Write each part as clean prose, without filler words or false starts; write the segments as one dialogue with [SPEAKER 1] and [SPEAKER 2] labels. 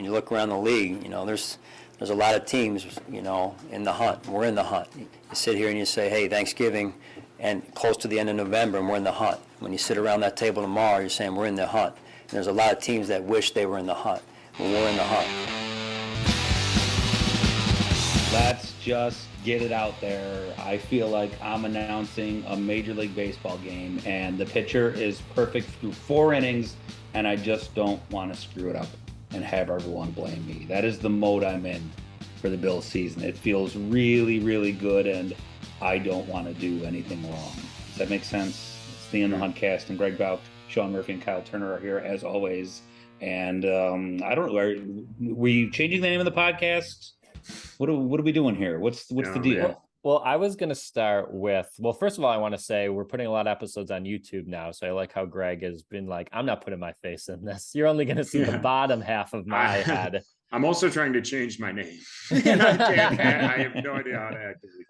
[SPEAKER 1] you look around the league, there's a lot of teams, in the hunt. We're in the hunt. You sit here and you say, hey, Thanksgiving, and close to the end of November, and we're in the hunt. When you sit around that table tomorrow, you're saying we're in the hunt. And there's a lot of teams that wish they were in the hunt. But we're in the hunt.
[SPEAKER 2] Let's just get it out there. I feel like I'm announcing a Major League Baseball game, and the pitcher is perfect through 4 innings, and I just don't want to screw it up and have everyone blame me. That is the mode I'm in for the Bills season. It feels really, really good, and I don't want to do anything wrong. Does that make sense? It's the In the Hunt cast, and Greg Bout, Sean Murphy, and Kyle Turner are here as always. And I don't know, are we changing the name of the podcast? What are we doing here? What's the deal?
[SPEAKER 3] Yeah. Well, I was going to start with, first of all, I want to say we're putting a lot of episodes on YouTube now. So I like how Greg has been like, I'm not putting my face in this. You're only going to see the bottom half of my head.
[SPEAKER 4] I'm also trying to change my name. And I have no idea how to actively do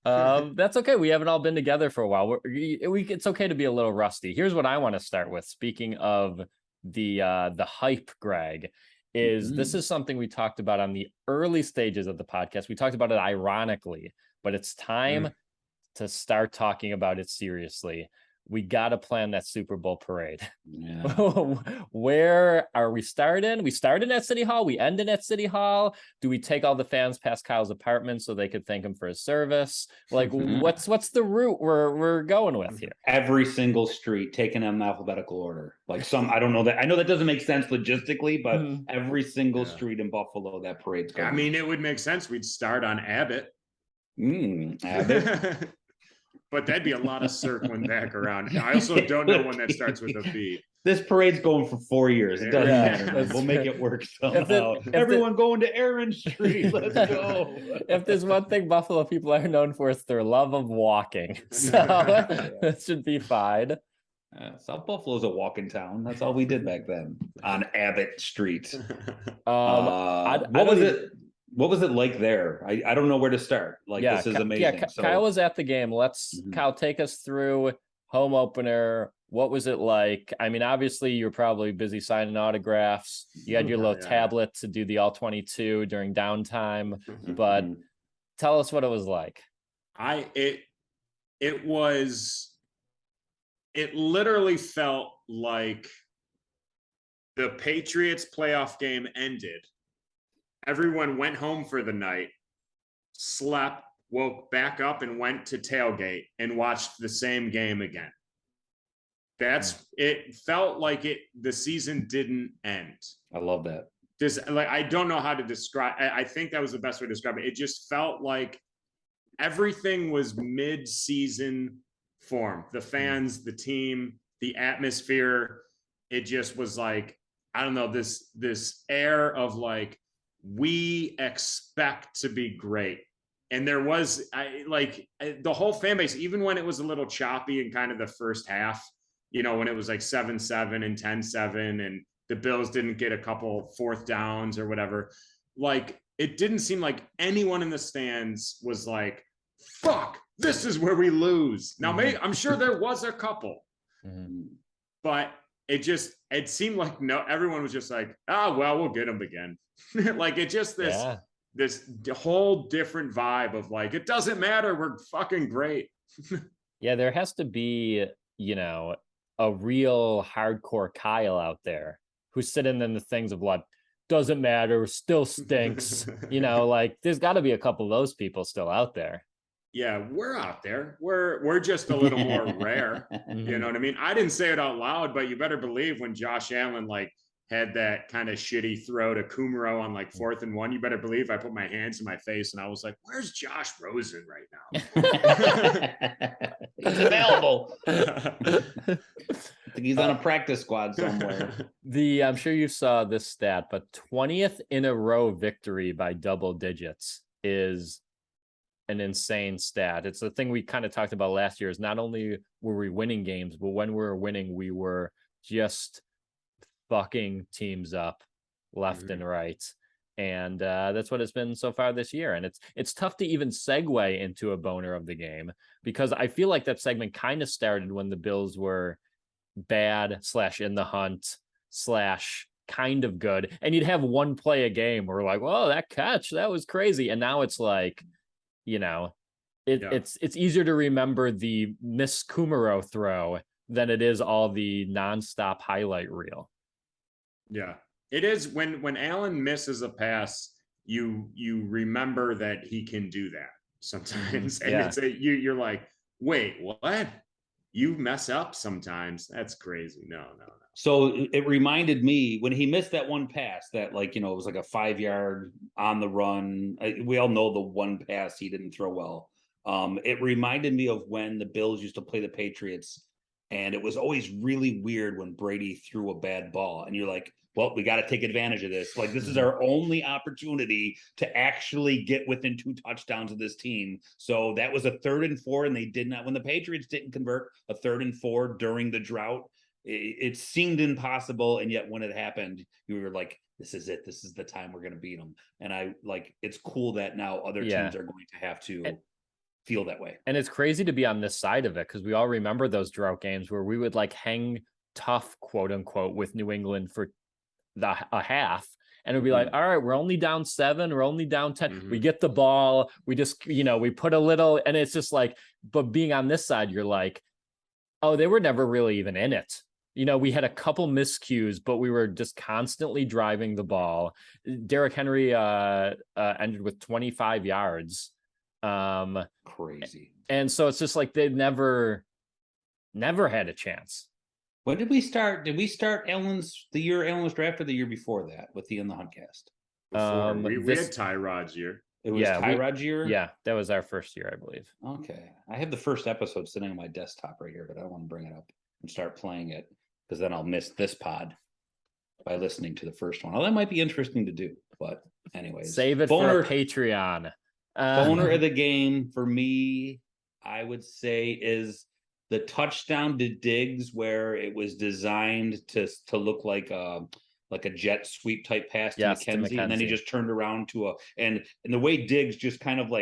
[SPEAKER 3] that. That's okay. We haven't all been together for a while. It's okay to be a little rusty. Here's what I want to start with. Speaking of the hype, Greg, this is something we talked about on the early stages of the podcast. We talked about it ironically, but it's time to start talking about it seriously. We got to plan that Super Bowl parade. Yeah. Where are we starting? We started at City Hall. We ended at City Hall. Do we take all the fans past Kyle's apartment so they could thank him for his service? Like, what's the route we're going with here?
[SPEAKER 2] Every single street taken in alphabetical order. Like I don't know that. I know that doesn't make sense logistically, but every single street in Buffalo that parade's going.
[SPEAKER 4] I mean, it would make sense. We'd start on Abbott.
[SPEAKER 2] Abbott.
[SPEAKER 4] But that'd be a lot of circling back around. I also don't know when that starts with a B.
[SPEAKER 2] This parade's going for 4 years. It doesn't matter. We'll make it work somehow. Everyone going to Aaron Street. Let's go.
[SPEAKER 3] If there's one thing Buffalo people are known for, it's their love of walking. So it should be fine.
[SPEAKER 2] South Buffalo's a walking town. That's all we did back then on Abbott Street. What was it like there? I don't know where to start. This is amazing.
[SPEAKER 3] Yeah, Kyle was at the game. Kyle, take us through home opener. What was it like? I mean, obviously, you're probably busy signing autographs. You had your little tablet to do the all 22 during downtime. But tell us what it was like.
[SPEAKER 4] It literally felt like the Patriots playoff game ended. Everyone went home for the night, slept, woke back up, and went to tailgate and watched the same game again. It felt like the season didn't end.
[SPEAKER 2] I love that.
[SPEAKER 4] I don't know how to describe. I think that was the best way to describe it. It just felt like everything was mid-season form. The fans, the team, the atmosphere. It just was like, I don't know, this air of like, we expect to be great. And there was the whole fan base, even when it was a little choppy in kind of the first half, when it was like 7-7 and 10-7 and the Bills didn't get a couple fourth downs or whatever, like it didn't seem like anyone in the stands was like, fuck, this is where we lose. Now, maybe I'm sure there was a couple, but it seemed like everyone was just like, we'll get them again. Like it just this whole different vibe of like, it doesn't matter, we're fucking great.
[SPEAKER 3] Yeah, there has to be, a real hardcore Kyle out there who's sitting in the things of like, doesn't matter, still stinks. Like there's got to be a couple of those people still out there.
[SPEAKER 4] Yeah, we're out there. We're just a little more rare. You know what I mean? I didn't say it out loud, but you better believe when Josh Allen had that kind of shitty throw to Kumaro on 4th and 1, you better believe I put my hands in my face and I was like, where's Josh Rosen right
[SPEAKER 2] now? He's available. I think he's on a practice squad somewhere.
[SPEAKER 3] I'm sure you saw this stat, but 20th in a row victory by double digits is an insane stat. It's the thing we kind of talked about last year is not only were we winning games, but when we were winning, we were just fucking teams up left and right. And that's what it's been so far this year. And it's tough to even segue into a boner of the game because I feel like that segment kind of started when the Bills were bad / in the hunt / kind of good. And you'd have one play a game where we're like, whoa, that catch, that was crazy. And now it's like, it's easier to remember the Miss Kumaro throw than it is all the nonstop highlight reel.
[SPEAKER 4] Yeah, it is when Allen misses a pass, you remember that he can do that sometimes, and it's you're like, wait, what? You mess up sometimes. That's crazy. No.
[SPEAKER 2] So it reminded me when he missed that one pass that it was like a 5-yard on the run. We all know the one pass he didn't throw well. It reminded me of when the Bills used to play the Patriots, and it was always really weird when Brady threw a bad ball, and you're like, well, we got to take advantage of this. Like, this is our only opportunity to actually get within 2 touchdowns of this team. So that was a 3rd and 4, and they did not, when the Patriots didn't convert a 3rd and 4 during the drought, it seemed impossible. And yet when it happened, you were like, this is it. This is the time we're going to beat them. And it's cool that now other teams are going to have to feel that way.
[SPEAKER 3] And it's crazy to be on this side of it, because we all remember those drought games where we would hang tough, quote unquote, with New England for a half, and it'd be like, all right, we're only down 7, we're only down 10, we get the ball, we just we put a little, and it's just like, but being on this side, you're like, oh, they were never really even in it. We had a couple miscues, but we were just constantly driving the ball. Derrick Henry ended with 25 yards.
[SPEAKER 2] Crazy.
[SPEAKER 3] And so it's just like they never had a chance.
[SPEAKER 2] When did we start? Did we start the year Allen was drafted, or the year before that with the In the Hunt cast?
[SPEAKER 4] We had Tyrod's year.
[SPEAKER 2] It was Tyrod's year?
[SPEAKER 3] Yeah, that was our first year, I believe.
[SPEAKER 2] Okay. I have the first episode sitting on my desktop right here, but I don't want to bring it up and start playing it, because then I'll miss this pod by listening to the first one. Well, that might be interesting to do, but anyways.
[SPEAKER 3] Save it for Patreon.
[SPEAKER 2] Boner of the game for me, I would say, is the touchdown to Diggs, where it was designed to look like a jet sweep type pass to McKenzie, and then he just turned around and the way Diggs just kind of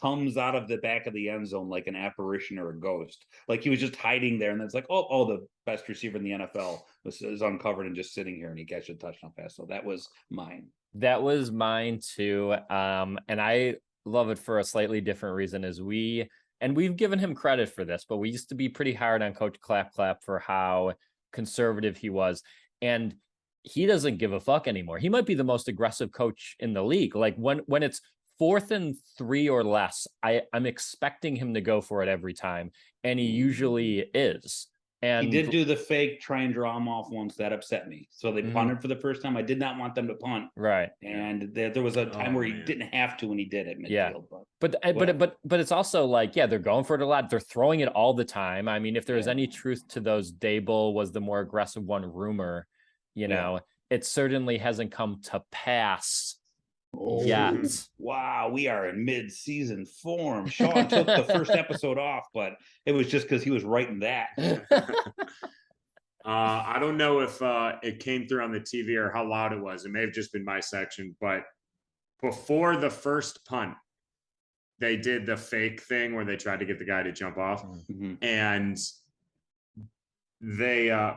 [SPEAKER 2] comes out of the back of the end zone like an apparition or a ghost. Like he was just hiding there, and it's like, oh, the best receiver in the NFL is uncovered and just sitting here, and he catches a touchdown pass. So that was mine.
[SPEAKER 3] That was mine too. And I love it for a slightly different reason, as we've given him credit for this, but we used to be pretty hard on Coach Clap for how conservative he was. And he doesn't give a fuck anymore. He might be the most aggressive coach in the league. Like when it's 4th and 3 or less, I'm expecting him to go for it every time. And he usually is. And
[SPEAKER 2] he did do the fake try and draw him off once. That upset me. So they punted for the first time. I did not want them to punt.
[SPEAKER 3] Right.
[SPEAKER 2] And there was a time where he didn't have to, when he did at midfield.
[SPEAKER 3] Yeah. But it's also like, they're going for it a lot. They're throwing it all the time. I mean, if there's any truth to those, Dable was the more aggressive one rumor, it certainly hasn't come to pass yet.
[SPEAKER 2] Wow, we are in mid-season form. Sean took the first episode off, but it was just because he was writing that.
[SPEAKER 4] I don't know if it came through on the TV or how loud it was. It may have just been my section, but before the first punt, they did the fake thing where they tried to get the guy to jump off. And they a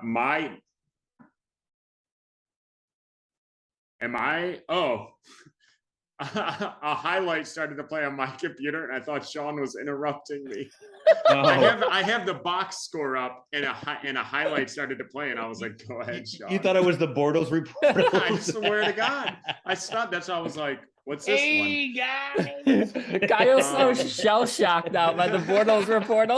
[SPEAKER 4] highlight started to play on my computer, and I thought Sean was interrupting me. I have the box score up, and a highlight started to play, and I was like, "Go ahead, Sean."
[SPEAKER 2] You thought it was the Bortles report?
[SPEAKER 4] I swear to God, I stopped. That's why I was like, "What's this one?"
[SPEAKER 3] Guys, Guy was so shell shocked now by the Bortles report.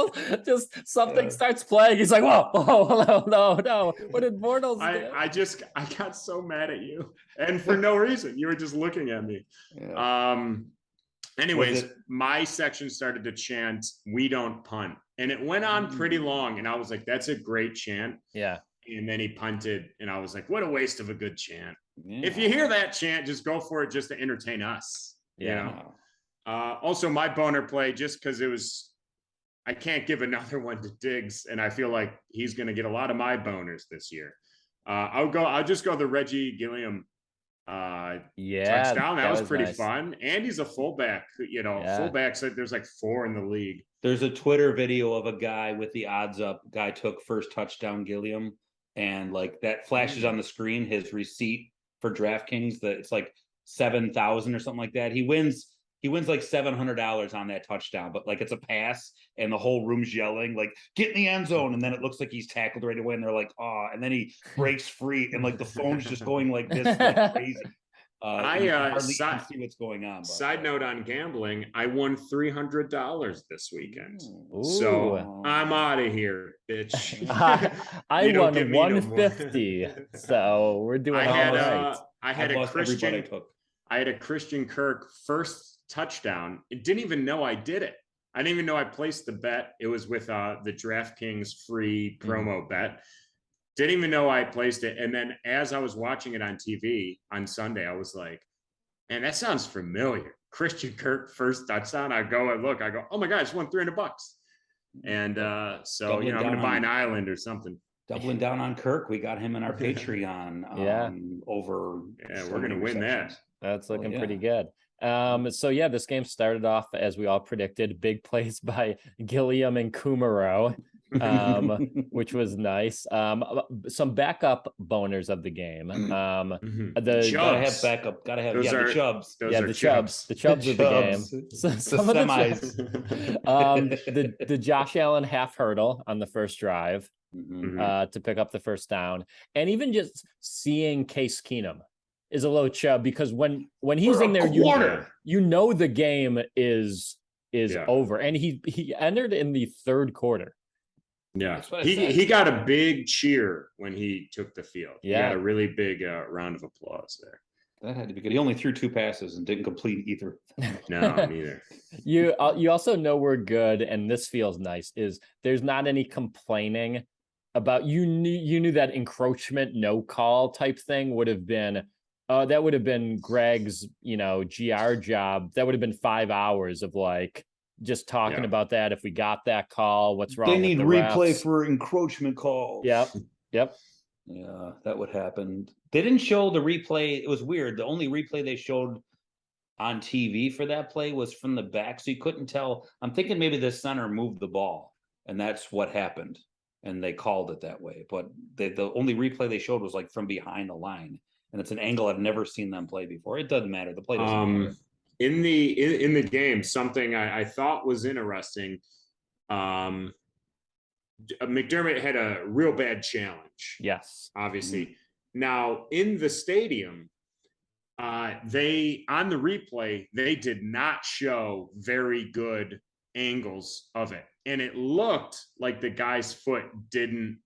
[SPEAKER 3] Just something starts playing. He's like, "Whoa, no! What did Bortles do?"
[SPEAKER 4] I got so mad at you, and for no reason. You were just looking at me. Yeah. Anyways, my section started to chant, "We don't punt," and it went on pretty long. And I was like, "That's a great chant."
[SPEAKER 3] Yeah.
[SPEAKER 4] And then he punted, and I was like, "What a waste of a good chant." Yeah. If you hear that chant, just go for it, just to entertain us.
[SPEAKER 3] Yeah.
[SPEAKER 4] Also, my boner play, just because I can't give another one to Diggs, and I feel like he's going to get a lot of my boners this year. I'll just go the Reggie Gilliam touchdown. That was pretty fun. And he's a fullback. Fullbacks, there's like 4 in the league.
[SPEAKER 2] There's a Twitter video of a guy with the odds up. Guy took first touchdown, Gilliam. and like that flashes on the screen his receipt for DraftKings that it's like 7,000 or something like that. He wins like $700 on that touchdown, but like it's a pass and the whole room's yelling like get in the end zone, and then it looks like he's tackled right away and they're like, oh, and then he breaks free and like the phone's just going like this like crazy. You can hardly even see what's going on.
[SPEAKER 4] Side note on gambling, I won $300 this weekend.
[SPEAKER 3] Ooh.
[SPEAKER 4] So I'm out of here, bitch.
[SPEAKER 3] I won 150. So we're doing all right.
[SPEAKER 4] I had a Christian Kirk first touchdown. It didn't even know I did it. I didn't even know I placed the bet. It was with the DraftKings free promo bet. Didn't even know I placed it. And then as I was watching it on TV on Sunday, I was like, man, that sounds familiar. Christian Kirk first touchdown. I go and look, I go, oh my God, I just won $300. And so, I'm going to buy an island or something.
[SPEAKER 2] Doubling down on Kirk. We got him in our Patreon over.
[SPEAKER 4] Yeah, we're going to win that.
[SPEAKER 3] That's looking pretty good. So yeah, this game started off as we all predicted, big plays by Gilliam and Kumaro, which was nice. Some backup boners of the game.
[SPEAKER 4] The
[SPEAKER 2] gotta have backup. Gotta have the Chubs.
[SPEAKER 3] The Chubs of the game. Some of the Josh Allen half hurdle on the first drive to pick up the first down, and even just seeing Case Keenum is a low Chubb, because when he's in there, you know the game is over, and he entered in the third quarter.
[SPEAKER 4] Yeah, he got a big cheer when he took the field. Yeah, he got a really big round of applause there.
[SPEAKER 2] That had to be good. He only threw 2 passes and didn't complete either.
[SPEAKER 4] No, neither.
[SPEAKER 3] You also know we're good, and this feels nice. Is there's not any complaining about you knew that encroachment no call type thing would have been. That would have been Greg's, GR job. That would have been 5 hours of like just talking about that. If we got that call, what's wrong?
[SPEAKER 2] They need
[SPEAKER 3] with the
[SPEAKER 2] replay
[SPEAKER 3] refs?
[SPEAKER 2] for encroachment calls.
[SPEAKER 3] Yep.
[SPEAKER 2] Yeah, that would happen. They didn't show the replay. It was weird. The only replay they showed on TV for that play was from the back, so you couldn't tell. I'm thinking maybe the center moved the ball, and that's what happened, and they called it that way. But the only replay they showed was like from behind the line. And it's an angle I've never seen them play before. It doesn't matter. The play doesn't matter.
[SPEAKER 4] In the game, something I thought was interesting. McDermott had a real bad challenge.
[SPEAKER 3] Yes,
[SPEAKER 4] obviously. Now in the stadium, they on the replay they did not show very good angles of it, and it looked like the guy's foot didn't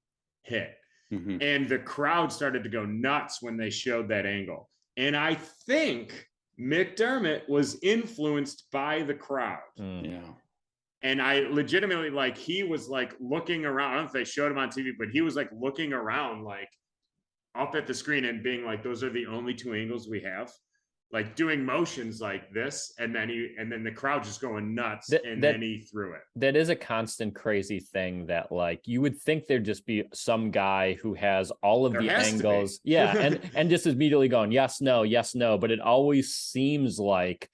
[SPEAKER 4] hit. And the crowd started to go nuts when they showed that angle. And I think McDermott was influenced by the crowd.
[SPEAKER 2] Yeah.
[SPEAKER 4] And I legitimately, he was looking around. I don't know if they showed him on TV, but he was looking around, up at the screen and being like, those are the only 2 angles we have. Doing motions like this, and then the crowd just going nuts, then he threw it.
[SPEAKER 3] That is a constant crazy thing that you would think there'd just be some guy who has all of the angles. Yeah, and just immediately going, yes, no, but it always seems like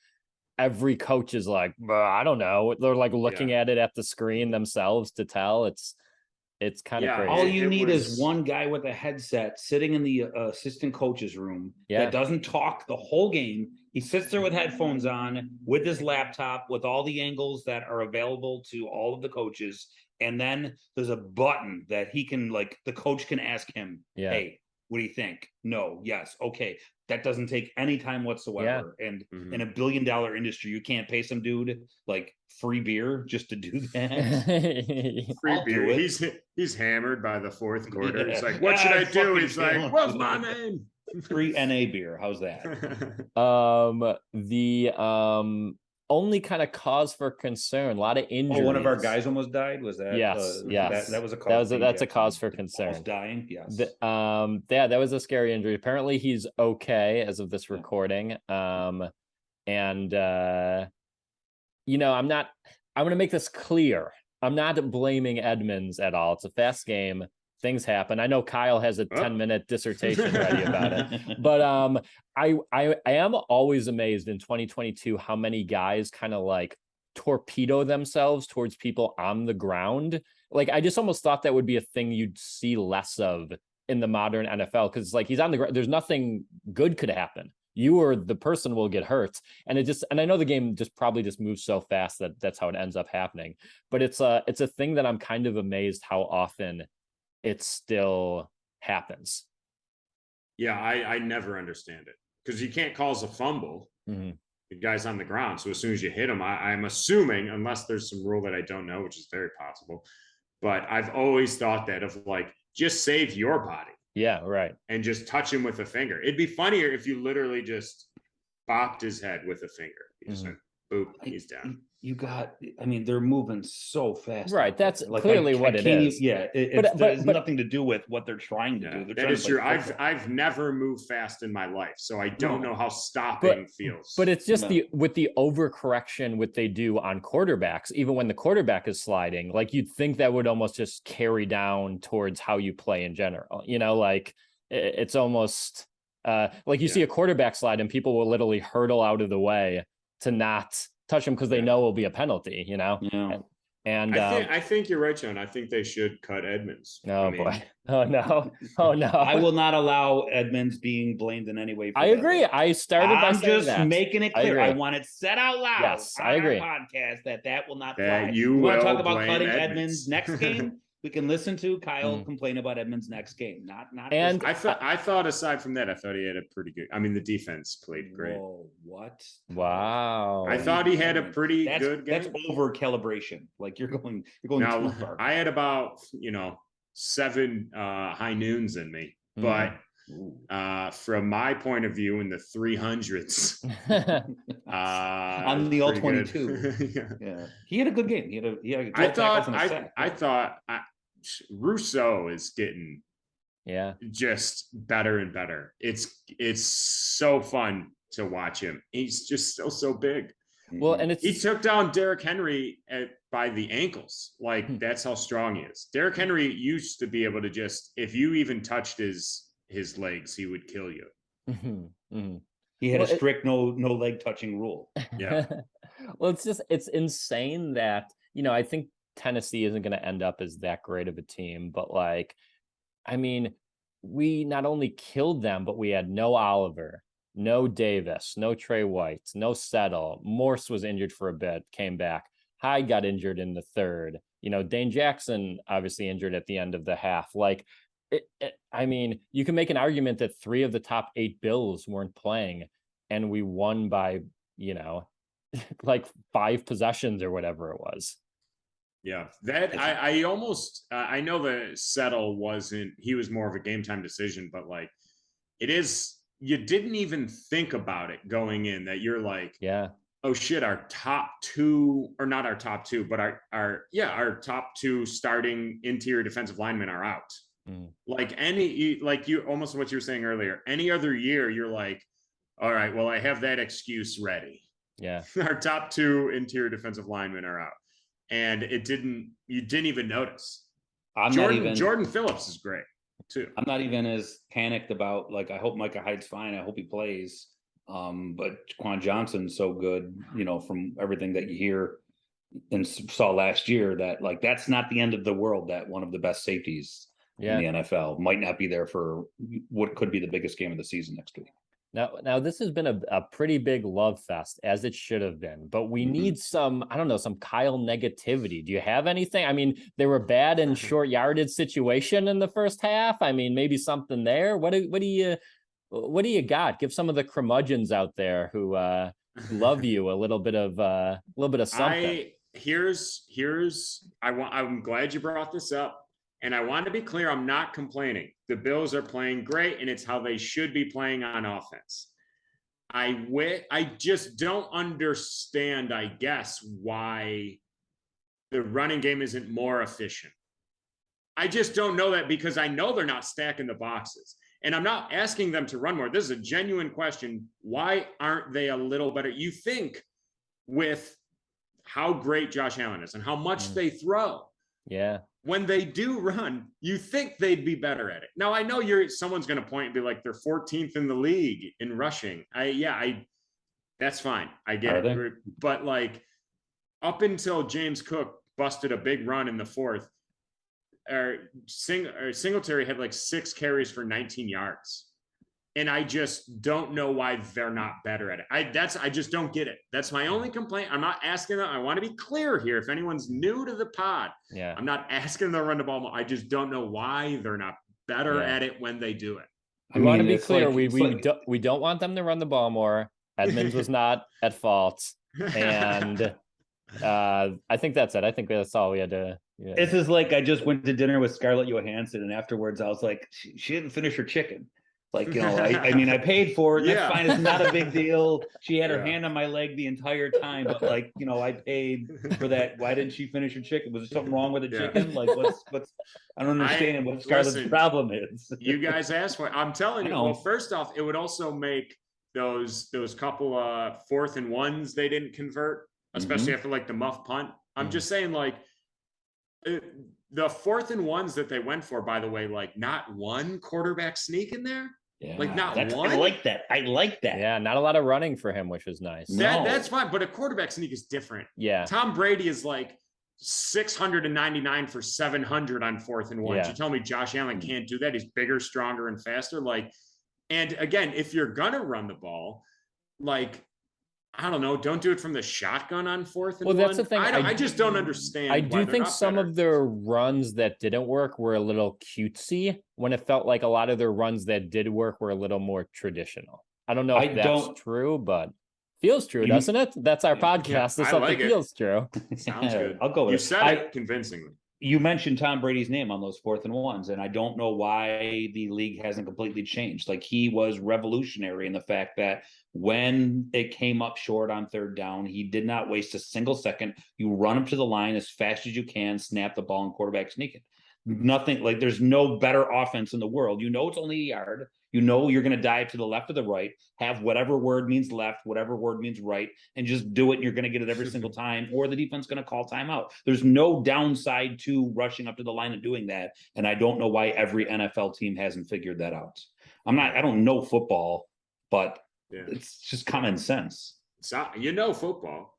[SPEAKER 3] every coach is like, I don't know. They're looking at it at the screen themselves to tell. It's kind of crazy.
[SPEAKER 2] All you need is one guy with a headset sitting in the assistant coach's room that doesn't talk the whole game. He sits there with headphones on, with his laptop, with all the angles that are available to all of the coaches. And then there's a button that he can, the coach can ask him, hey, what do you think? No, yes, okay. That doesn't take any time whatsoever. Yeah. And in $1 billion industry, you can't pay some dude free beer just to do that.
[SPEAKER 4] Free beer. He's hammered by the 4th quarter. He's like, what should I do? He's like, what's my name?
[SPEAKER 2] Free NA beer. How's that?
[SPEAKER 3] The only kind of cause for concern, a lot of injuries.
[SPEAKER 2] Oh, one of our guys almost died. Was that?
[SPEAKER 3] Yes.
[SPEAKER 2] That was a cause.
[SPEAKER 3] That's a cause for concern.
[SPEAKER 2] Almost dying. Yes.
[SPEAKER 3] That was a scary injury. Apparently, he's okay as of this recording. I'm going to make this clear. I'm not blaming Edmonds at all. It's a fast game. Things happen. I know Kyle has a 10-minute dissertation ready about it, but I am always amazed in 2022 how many guys kind of torpedo themselves towards people on the ground. I just almost thought that would be a thing you'd see less of in the modern NFL, because like he's on the ground, there's nothing good could happen. You or the person will get hurt, and I know the game just probably just moves so fast that that's how it ends up happening. But it's a thing that I'm kind of amazed how often it still happens.
[SPEAKER 4] Yeah, I never understand it because you can't call us a fumble.
[SPEAKER 3] Mm-hmm.
[SPEAKER 4] The guy's on the ground, so as soon as you hit him, I'm assuming, unless there's some rule that I don't know, which is very possible, but I've always thought that of like, just save your body.
[SPEAKER 3] Yeah, right.
[SPEAKER 4] And just touch him with a finger. It'd be funnier if you literally just bopped his head with a finger. You just went, boop, he's down.
[SPEAKER 2] They're moving so fast.
[SPEAKER 3] Right. That's clearly what it is.
[SPEAKER 2] Yeah. It has nothing to do with what they're trying to do.
[SPEAKER 4] That is true. I've never moved fast in my life, so I don't know how stopping feels.
[SPEAKER 3] But it's just with the overcorrection what they do on quarterbacks, even when the quarterback is sliding, like you'd think that would almost just carry down towards how you play in general. Like it's almost like you see a quarterback slide and people will literally hurtle out of the way to not touch him because they know it will be a penalty,
[SPEAKER 2] Yeah.
[SPEAKER 3] And
[SPEAKER 4] I think you're right, John. I think they should cut Edmonds.
[SPEAKER 3] Boy. Oh no. Oh no.
[SPEAKER 2] I will not allow Edmonds being blamed in any way.
[SPEAKER 3] I agree. I started by saying that.
[SPEAKER 2] I'm just making it clear. I want it said out loud.
[SPEAKER 3] Yes, I agree.
[SPEAKER 2] On our podcast that will not
[SPEAKER 4] fly.
[SPEAKER 2] You want to talk about cutting Edmonds next game? We can listen to Kyle complain about Edmonds next game. Not.
[SPEAKER 3] And
[SPEAKER 4] I thought aside from that, I thought he had a pretty good. I mean, the defense played great.
[SPEAKER 2] Whoa, what?
[SPEAKER 3] Wow.
[SPEAKER 4] I thought he had a pretty good game.
[SPEAKER 2] That's over calibration. Like you're going
[SPEAKER 4] now,
[SPEAKER 2] too far.
[SPEAKER 4] I had about 7 high noons in me, but from my point of view in the 300s,
[SPEAKER 2] on the all 22. Yeah, he had a good game. He had a
[SPEAKER 4] I thought Rousseau is getting just better and better. It's so fun to watch him. He's just still so big.
[SPEAKER 3] Well, and
[SPEAKER 4] he took down Derrick Henry by the ankles. Like that's how strong he is. Derrick Henry used to be able to just, if you even touched his legs, he would kill you.
[SPEAKER 2] He had a strict no leg touching rule.
[SPEAKER 4] Yeah.
[SPEAKER 3] Well, it's insane that, I think Tennessee isn't going to end up as that great of a team, but we not only killed them, but we had no Oliver, no Davis, no Trey White, no Settle. Morse was injured for a bit, came back. Hyde got injured in the third. Dane Jackson obviously injured at the end of the half. Like, you can make an argument that 3 of the top 8 Bills weren't playing, and we won by, like 5 possessions or whatever it was.
[SPEAKER 4] Yeah, that I almost I know that Settle wasn't. He was more of a game time decision, but like it is. You didn't even think about it going in that you're like, oh shit, our top 2, or not our top 2, but our top 2 starting interior defensive linemen are out. Like you almost what you were saying earlier, any other year you're like, all right, well, I have that excuse ready.
[SPEAKER 3] Yeah.
[SPEAKER 4] Our top 2 interior defensive linemen are out. And you didn't even notice. Jordan Phillips is great too.
[SPEAKER 2] I'm not even as panicked about, like, I hope Micah Hyde's fine. I hope he plays. But Quan Johnson's so good, from everything that you hear and saw last year, that like that's not the end of the world, that one of the best safeties in the NFL might not be there for what could be the biggest game of the season next week.
[SPEAKER 3] Now this has been a pretty big love fest, as it should have been, but we need some Kyle negativity. Do you have anything? They were bad in short yardage situation in the first half. Maybe something there. What do you got? Give some of the curmudgeons out there who love you a little bit of something.
[SPEAKER 4] I'm glad you brought this up. And I want to be clear, I'm not complaining. The Bills are playing great, and it's how they should be playing on offense. I just don't understand, I guess, why the running game isn't more efficient. I just don't know that, because I know they're not stacking the boxes. And I'm not asking them to run more. This is a genuine question. Why aren't they a little better? You think with how great Josh Allen is and how much they throw.
[SPEAKER 3] Yeah.
[SPEAKER 4] When they do run, you think they'd be better at it. Now, I know someone's going to point and be like, they're 14th in the league in rushing. That's fine. I get it. But like up until James Cook busted a big run in the fourth, Singletary had like 6 carries for 19 yards. And I just don't know why they're not better at it. I just don't get it. That's my only complaint. I'm not asking them. I want to be clear here. If anyone's new to the pod, I'm not asking them to run the ball more. I just don't know why they're not better at it when they do it.
[SPEAKER 3] We want to be clear. We don't want them to run the ball more. Edmonds was not at fault. And I think that's it. I think that's all we had to. Yeah.
[SPEAKER 2] This is like I just went to dinner with Scarlett Johansson, and afterwards I was like, she didn't finish her chicken. Like, you know, I mean, I paid for it. That's fine. It's not a big deal. She had her hand on my leg the entire time, but like, you know, I paid for that. Why didn't she finish her chicken? Was there something wrong with the chicken? Like, what's? I don't understand what Scarlett's problem is.
[SPEAKER 4] You guys asked for it. I'm telling you. Well, first off, it would also make those couple 4th and 1s they didn't convert, especially after like the muff punt. I'm just saying, like, the 4th and 1s that they went for, by the way, like not one quarterback sneak in there.
[SPEAKER 2] Yeah,
[SPEAKER 4] like not one.
[SPEAKER 2] I like that.
[SPEAKER 3] Yeah, not a lot of running for him, which was nice.
[SPEAKER 4] That's fine, but a quarterback sneak is different.
[SPEAKER 3] Yeah.
[SPEAKER 4] Tom Brady is like 699 for 700 on 4th and 1s. You tell me Josh Allen can't do that? He's bigger, stronger, and faster. Like, and again, if you're gonna run the ball, like, I don't know, don't do it from the shotgun on 4th and 1.
[SPEAKER 3] Well, that's the thing.
[SPEAKER 4] I just don't understand.
[SPEAKER 3] I do think some of their runs that didn't work were a little cutesy, when it felt like a lot of their runs that did work were a little more traditional. I don't know if that's true, but feels true, doesn't it? That's our podcast. If something feels true.
[SPEAKER 4] Sounds good.
[SPEAKER 2] I'll go with
[SPEAKER 4] you
[SPEAKER 2] it.
[SPEAKER 4] said it convincingly.
[SPEAKER 2] You mentioned Tom Brady's name on those 4th and 1s, and I don't know why the league hasn't completely changed. Like, he was revolutionary in the fact that when it came up short on 3rd down, he did not waste a single second. You run him to the line as fast as you can, snap the ball, and quarterback sneak it. Nothing, like, there's no better offense in the world. You know it's only a yard. You know you're going to dive to the left or the right, have whatever word means left, whatever word means right, and just do it, and you're going to get it every single time, or the defense is going to call timeout. There's no downside to rushing up to the line and doing that, and I don't know why every NFL team hasn't figured that out. I don't know football, but it's just common sense.
[SPEAKER 4] So, you know football.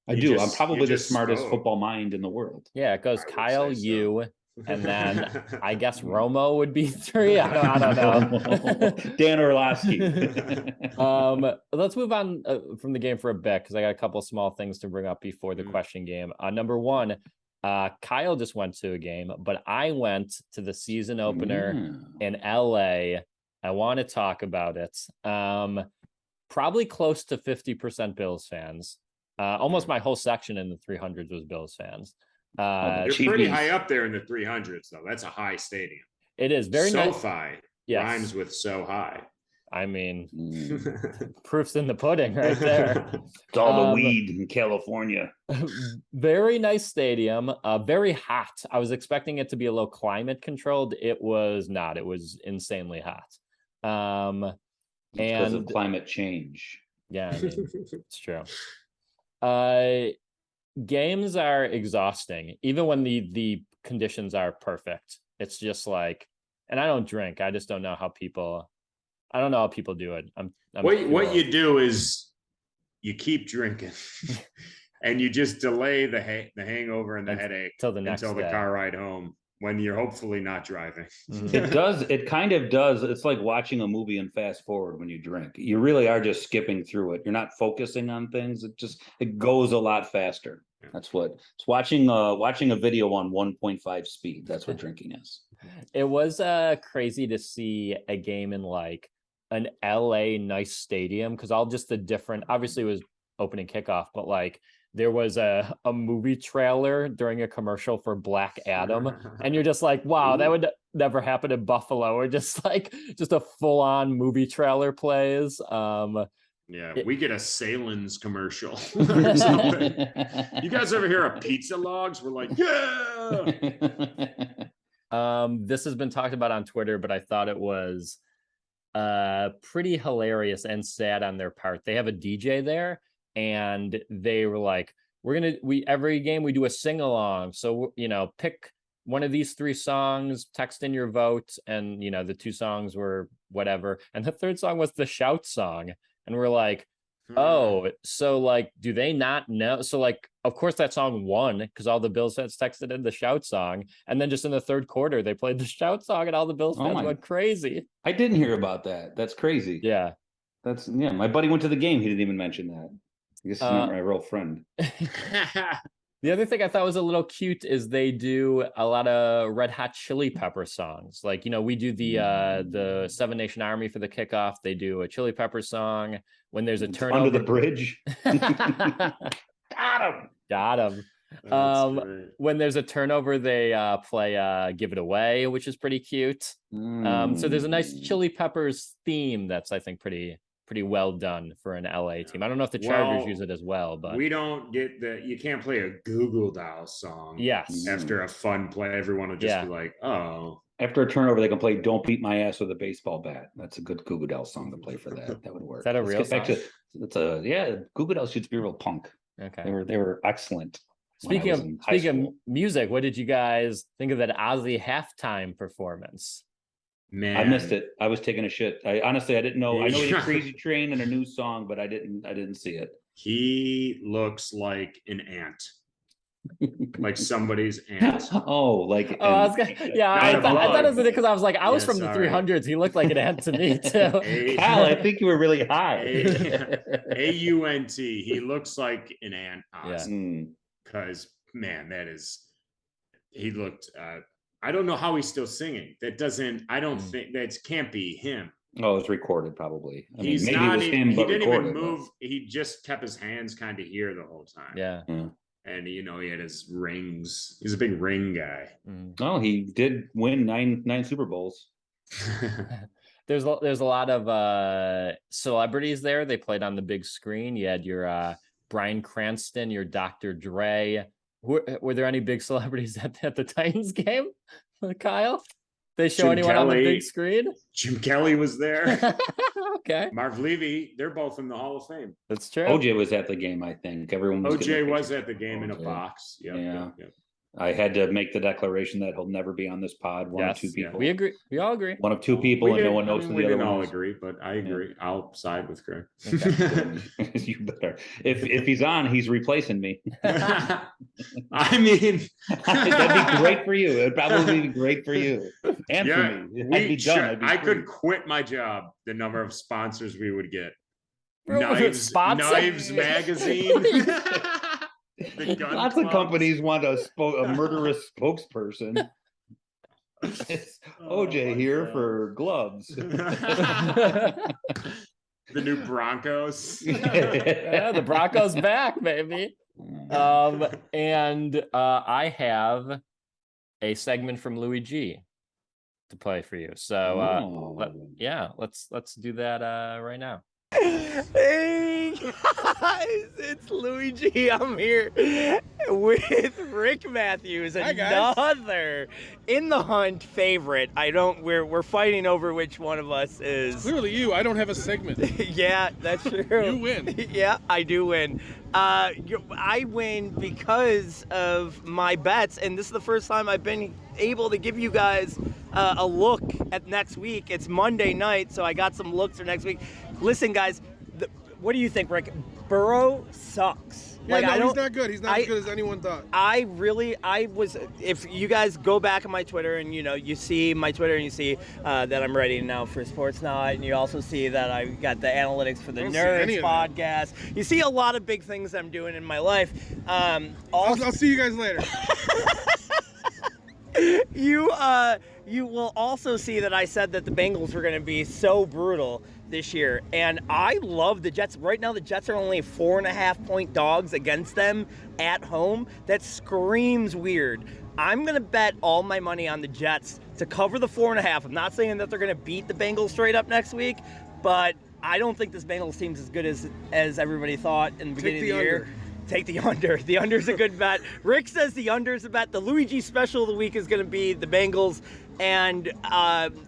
[SPEAKER 2] I do. I'm probably the smartest football mind in the world.
[SPEAKER 3] Yeah, it goes Kyle, you, and then I guess Romo would be 3. I don't know.
[SPEAKER 2] Dan Orlovsky.
[SPEAKER 3] Let's move on from the game for a bit, because I got a couple small things to bring up before the question game. Number one, Kyle just went to a game, but I went to the season opener in LA. I want to talk about it. Probably close to 50% Bills fans. Almost my whole section in the 300s was Bills fans.
[SPEAKER 4] You're pretty high up there in the 300s, though. That's a high stadium.
[SPEAKER 3] It is very nice.
[SPEAKER 4] SoFi rhymes with so high.
[SPEAKER 3] I mean, proof's in the pudding right there.
[SPEAKER 2] It's all the weed in California.
[SPEAKER 3] Very nice stadium. Very hot. I was expecting it to be a little climate controlled. It was not. It was insanely hot.
[SPEAKER 2] Because of climate change.
[SPEAKER 3] Yeah, I mean, it's true. Games are exhausting, even when the conditions are perfect. It's just like, and I don't drink. I just don't know how people. I don't know how people do it.
[SPEAKER 4] What you do is you keep drinking, and you just delay the hangover and the headache until the car ride home, when you're hopefully not driving.
[SPEAKER 2] It kind of does. It's like watching a movie and fast forward when you drink. You really are just skipping through it. You're not focusing on things. It goes a lot faster. That's what it's watching a video on 1.5 speed. That's what drinking is.
[SPEAKER 3] It was crazy to see a game in like an LA nice stadium, because all just the different, obviously it was opening kickoff, but like there was a movie trailer during a commercial for Black Adam, and you're just like, wow, that would never happen in Buffalo, or just a full-on movie trailer plays.
[SPEAKER 4] We get a Salins commercial or something. You guys ever hear of pizza logs? We're like, yeah.
[SPEAKER 3] This has been talked about on Twitter, but I thought it was pretty hilarious and sad on their part. They have a DJ there, and they were like, every game we do a sing-along, so pick one of these 3 songs, text in your vote, and the 2 songs were whatever, and the 3rd song was the shout song, and we're like, oh, so like, do they not know? So like, of course, that song won because all the Bills fans texted in the shout song. And then just in the third quarter, they played the shout song and all the Bills fans went crazy.
[SPEAKER 2] I didn't hear about that. That's crazy.
[SPEAKER 3] Yeah.
[SPEAKER 2] My buddy went to the game. He didn't even mention that. I guess he's not my real friend.
[SPEAKER 3] The other thing I thought was a little cute is they do a lot of Red Hot Chili Pepper songs. Like, we do the Seven Nation Army for the kickoff. They do a Chili Pepper song when there's a turnover.
[SPEAKER 2] Under the bridge.
[SPEAKER 3] Got him. When there's a turnover, they play Give It Away, which is pretty cute. So there's a nice Chili Peppers theme that's, I think, pretty well done for an LA team. I don't know if the Chargers use it as well, but
[SPEAKER 4] we don't get you can't play a Google Dolls song.
[SPEAKER 3] Yes.
[SPEAKER 4] After a fun play, everyone will just be like, oh.
[SPEAKER 2] After a turnover, they can play "Don't Beat My Ass with a Baseball Bat." That's a good Goo Goo Dolls song to play for that. That would work.
[SPEAKER 3] Is that a real song?
[SPEAKER 2] Goo Goo Dolls used to be real punk.
[SPEAKER 3] Okay.
[SPEAKER 2] They were excellent.
[SPEAKER 3] Speaking of music, what did you guys think of that Ozzy halftime performance?
[SPEAKER 4] Man,
[SPEAKER 2] I missed it. I was taking a shit. I didn't know. I know he had Crazy Train and a new song, but I didn't see it.
[SPEAKER 4] He looks like an ant. Like somebody's aunt.
[SPEAKER 2] I
[SPEAKER 3] thought it was because I was like, I was from the 300s. He looked like an ant to me too.
[SPEAKER 2] Kyle, I think you were really high.
[SPEAKER 4] AUNT. He looks like an ant. Because man, he looked. I don't know how he's still singing. I don't think that can't be him.
[SPEAKER 2] Oh, it's recorded probably.
[SPEAKER 4] Maybe it was him, but he didn't even move. He just kept his hands kind of here the whole time.
[SPEAKER 3] Yeah.
[SPEAKER 4] And he had his rings. He's a big ring guy.
[SPEAKER 2] Oh, he did win nine Super Bowls.
[SPEAKER 3] There's a lot of celebrities there. They played on the big screen. You had your Bryan Cranston, your Dr. Dre. Were there any big celebrities at the Titans game, Kyle? They show anyone on the big screen?
[SPEAKER 4] Jim Kelly was there.
[SPEAKER 3] Okay.
[SPEAKER 4] Marv Levy, they're both in the Hall of Fame.
[SPEAKER 3] That's true.
[SPEAKER 2] OJ was at the game, I think. Everyone was
[SPEAKER 4] OJ was at the game in a box. Yep.
[SPEAKER 2] I had to make the declaration that he'll never be on this pod. One or two people.
[SPEAKER 3] We agree. We all agree.
[SPEAKER 2] One of two people, and no one knows who the other one is.
[SPEAKER 4] We didn't all agree, but I agree. Yeah. I'll side with Greg.
[SPEAKER 2] Okay. You better. If he's on, he's replacing me.
[SPEAKER 4] I mean,
[SPEAKER 2] that'd be great for you. It'd probably be great for you and for me.
[SPEAKER 4] I could quit my job. The number of sponsors we would get.
[SPEAKER 3] Knives
[SPEAKER 4] Magazine.
[SPEAKER 2] Lots of companies want a murderous spokesperson. It's OJ here for gloves.
[SPEAKER 4] The new Broncos.
[SPEAKER 3] Yeah, the Broncos back, baby. And I have a segment from Louie Gee to play for you. So let's do that right now.
[SPEAKER 5] Hey guys, it's Louie Gee. I'm here with Rick Matthews, another in the hunt favorite. We're fighting over which one of us is.
[SPEAKER 6] Clearly you. I don't have a segment.
[SPEAKER 5] Yeah, that's true.
[SPEAKER 6] You win.
[SPEAKER 5] Yeah, I do win. I win because of my bets, and this is the first time I've been able to give you guys a look at next week. It's Monday night, so I got some looks for next week. Listen, guys, what do you think, Rick? Burrow sucks.
[SPEAKER 6] Yeah, he's not good. He's not as good as anyone thought. If you guys go back on my Twitter and, you see my Twitter and you see that I'm ready now for Sports Night, and you also see that I got the analytics for the Nerds podcast. You see a lot of big things I'm doing in my life. I'll see you guys later. You will also see that I said that the Bengals were going to be so brutal this year, and I love the Jets. Right now, the Jets are only 4.5-point dogs against them at home. That screams weird. I'm going to bet all my money on the Jets to cover the 4.5. I'm not saying that they're going to beat the Bengals straight up next week, but I don't think this Bengals team's as good as everybody thought in the beginning of the year. Take the under. The under's a good bet. Rick says the under's a bet. The Louie Gee special of the week is going to be the Bengals. And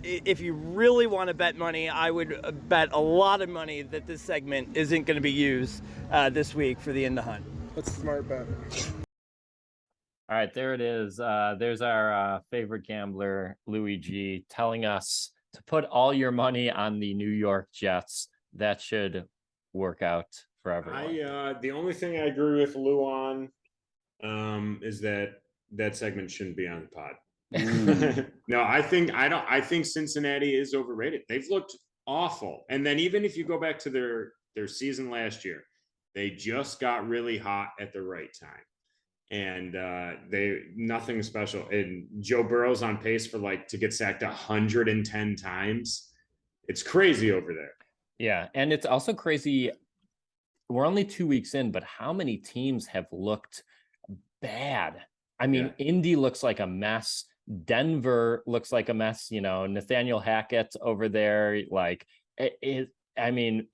[SPEAKER 6] if you really want to bet money, I would bet a lot of money that this segment isn't going to be used this week for the In the Hunt. That's a smart bet.
[SPEAKER 3] All right, there it is. There's our favorite gambler, Louie Gee, telling us to put all your money on the New York Jets. That should work out for everyone.
[SPEAKER 4] The only thing I agree with Lou on is that segment shouldn't be on the pod.
[SPEAKER 2] Mm.
[SPEAKER 4] No, I think Cincinnati is overrated. They've looked awful. And then even if you go back to their season last year, they just got really hot at the right time. And they nothing special. And Joe Burrow's on pace for to get sacked 110 times. It's crazy over there.
[SPEAKER 3] Yeah, and it's also crazy. We're only 2 weeks in, but how many teams have looked bad? I mean, Indy looks like a mess. Denver looks like a mess. Nathaniel Hackett over there, I mean,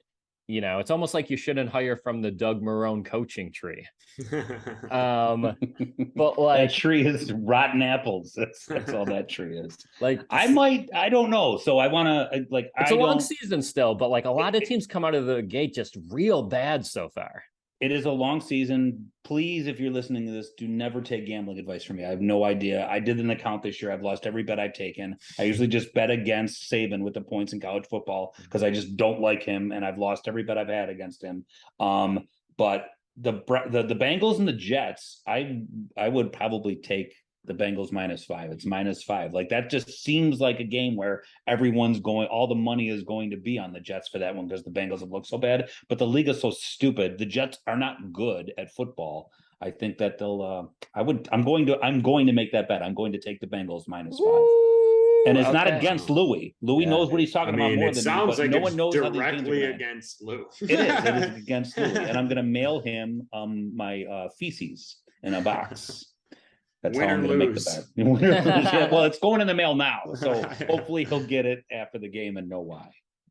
[SPEAKER 3] it's almost like you shouldn't hire from the Doug Marrone coaching tree. But
[SPEAKER 2] that tree is rotten apples. That's all that tree is. I don't know. So I want to
[SPEAKER 3] it's a long season still, but a lot of teams come out of the gate just real bad so far.
[SPEAKER 2] It is a long season. Please, if you're listening to this, do never take gambling advice from me. I have no idea. I did an account this year. I've lost every bet I've taken. I usually just bet against Saban with the points in college football because I just don't like him, and I've lost every bet I've had against him. But the Bengals and the Jets, I would probably take the Bengals -5. It's -5. That just seems like a game where all the money is going to be on the Jets for that one because the Bengals have looked so bad. But the league is so stupid. The Jets are not good at football. I think that they'll. I'm going to make that bet. I'm going to take the Bengals -5. And it's not against Louie. Louie knows what he's talking about more than me, but no one knows how these games are going.
[SPEAKER 4] Against Lou.
[SPEAKER 2] It is against Louie, and I'm going to mail him my feces in a box. That's how I'm going to make the bet. Yeah, well, it's going in the mail now, so hopefully he'll get it after the game and know why.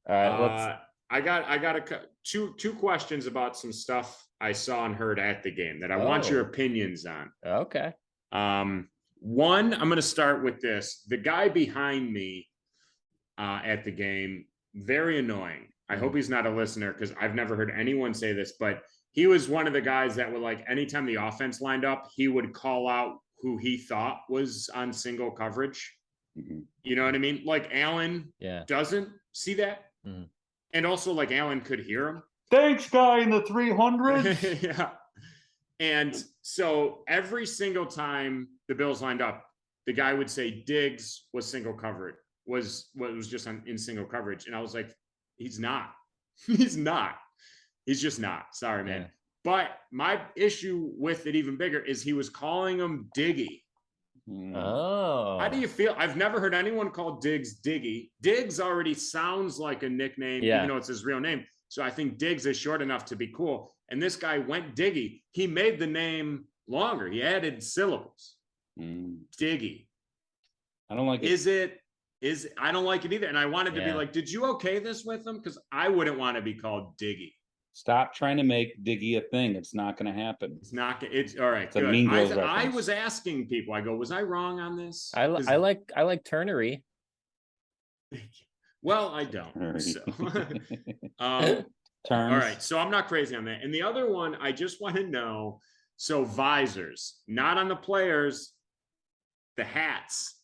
[SPEAKER 3] All right,
[SPEAKER 4] I got two questions about some stuff I saw and heard at the game that I want your opinions on.
[SPEAKER 3] Okay.
[SPEAKER 4] One, I'm going to start with this. The guy behind me at the game, very annoying. I hope he's not a listener because I've never heard anyone say this, but he was one of the guys that would anytime the offense lined up, he would call out who he thought was on single coverage.
[SPEAKER 2] Mm-hmm.
[SPEAKER 4] You know what I mean? Allen doesn't see that.
[SPEAKER 3] Mm-hmm.
[SPEAKER 4] And also Allen could hear him.
[SPEAKER 2] Thanks, guy in the 300.
[SPEAKER 4] Yeah. And so every single time the Bills lined up, the guy would say Diggs was single covered, was just in single coverage. And I was like, he's not. He's not. He's just not. Sorry, man. Yeah. But my issue with it even bigger is he was calling him Diggy.
[SPEAKER 3] Oh.
[SPEAKER 4] How do you feel? I've never heard anyone call Diggs Diggy. Diggs already sounds like a nickname, even though it's his real name. So I think Diggs is short enough to be cool. And this guy went Diggy. He made the name longer. He added syllables. Diggy.
[SPEAKER 2] I don't like it.
[SPEAKER 4] I don't like it either. And I wanted to be did you okay this with him? Because I wouldn't want to be called Diggy.
[SPEAKER 2] Stop trying to make Diggy a thing. It's not going to happen.
[SPEAKER 4] It's not. It's all right.
[SPEAKER 2] It's a Mean Girls
[SPEAKER 4] I was asking people. I go, was I wrong on this?
[SPEAKER 3] I like Turnery.
[SPEAKER 4] Well, I don't. So. All right. So I'm not crazy on that. And the other one, I just want to know. So visors, not on the players, the hats,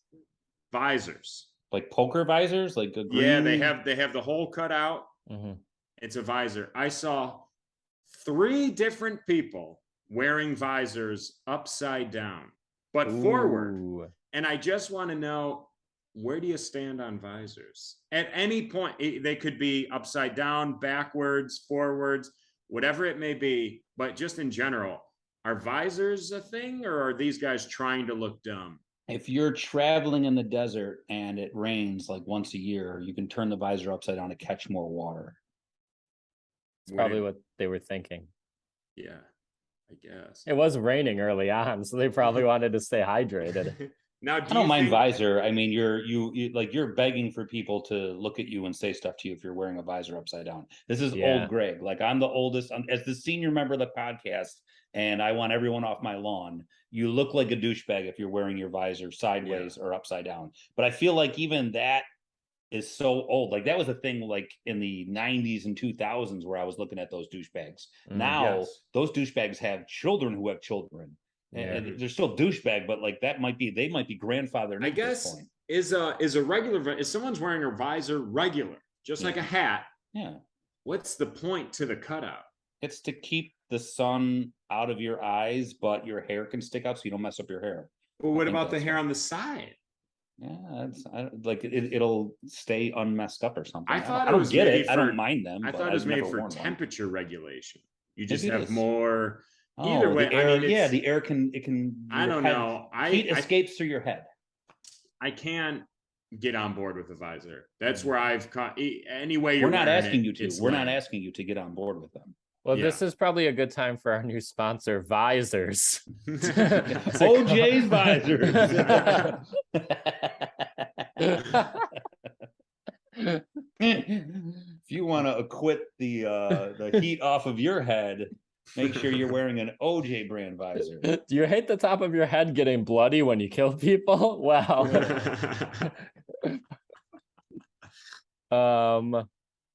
[SPEAKER 4] visors.
[SPEAKER 2] Like poker visors, like a green...
[SPEAKER 4] Yeah, they have the hole cut out.
[SPEAKER 3] Mm-hmm.
[SPEAKER 4] It's a visor. I saw 3 different people wearing visors upside down, but forward. And I just want to know, where do you stand on visors? At any point, they could be upside down, backwards, forwards, whatever it may be. But just in general, are visors a thing, or are these guys trying to look dumb?
[SPEAKER 2] If you're traveling in the desert and it rains once a year, you can turn the visor upside down to catch more water.
[SPEAKER 3] It's probably what they were thinking.
[SPEAKER 4] Yeah, I guess.
[SPEAKER 3] It was raining early on, so they probably wanted to stay hydrated.
[SPEAKER 4] Now,
[SPEAKER 2] I don't mind visor. I mean, you're begging for people to look at you and say stuff to you if you're wearing a visor upside down. This is old Greg. I'm the oldest, as the senior member of the podcast, and I want everyone off my lawn. You look like a douchebag if you're wearing your visor sideways or upside down. But I feel like even that is so old. That was a thing in the 90s and 2000s where I was looking at those douchebags. Now those douchebags have children who have children. And they're still douchebag, but they might be grandfathered.
[SPEAKER 4] I guess is someone's wearing a visor regular, just like a hat.
[SPEAKER 2] Yeah.
[SPEAKER 4] What's the point to the cutout?
[SPEAKER 2] It's to keep the sun out of your eyes, but your hair can stick out so you don't mess up your hair.
[SPEAKER 4] Well, what
[SPEAKER 2] think
[SPEAKER 4] about the
[SPEAKER 2] that's
[SPEAKER 4] hair
[SPEAKER 2] fine.
[SPEAKER 4] on the side?
[SPEAKER 2] Yeah, it'll stay unmessed up or something.
[SPEAKER 4] I thought
[SPEAKER 2] I
[SPEAKER 4] it
[SPEAKER 2] don't
[SPEAKER 4] was
[SPEAKER 2] get
[SPEAKER 4] maybe
[SPEAKER 2] it. I
[SPEAKER 4] for-
[SPEAKER 2] don't mind them.
[SPEAKER 4] I
[SPEAKER 2] but
[SPEAKER 4] thought it was
[SPEAKER 2] I've
[SPEAKER 4] made
[SPEAKER 2] never
[SPEAKER 4] for
[SPEAKER 2] worn one.
[SPEAKER 4] temperature regulation. You just
[SPEAKER 2] Maybe it
[SPEAKER 4] have
[SPEAKER 2] is.
[SPEAKER 4] more.
[SPEAKER 2] Oh,
[SPEAKER 4] Either way,
[SPEAKER 2] the air.
[SPEAKER 4] I mean,
[SPEAKER 2] Yeah,
[SPEAKER 4] it's,
[SPEAKER 2] the air can. It can.
[SPEAKER 4] I
[SPEAKER 2] your
[SPEAKER 4] don't
[SPEAKER 2] head-
[SPEAKER 4] know.
[SPEAKER 2] Heat
[SPEAKER 4] I
[SPEAKER 2] escapes through your head.
[SPEAKER 4] I can't get on board with the visor. That's where I've caught. Anyway, you're
[SPEAKER 2] We're not
[SPEAKER 4] wearing
[SPEAKER 2] asking
[SPEAKER 4] it,
[SPEAKER 2] you to.
[SPEAKER 4] it's
[SPEAKER 2] We're not
[SPEAKER 4] lame.
[SPEAKER 2] asking you to get on board with them.
[SPEAKER 3] Well,
[SPEAKER 4] Yeah.
[SPEAKER 3] this is probably a good time for our new sponsor, Visors.
[SPEAKER 2] OJ's visors. If you want to acquit the heat off of your head, make sure you're wearing an OJ brand visor.
[SPEAKER 3] Do you hate the top of your head getting bloody when you kill people? Wow.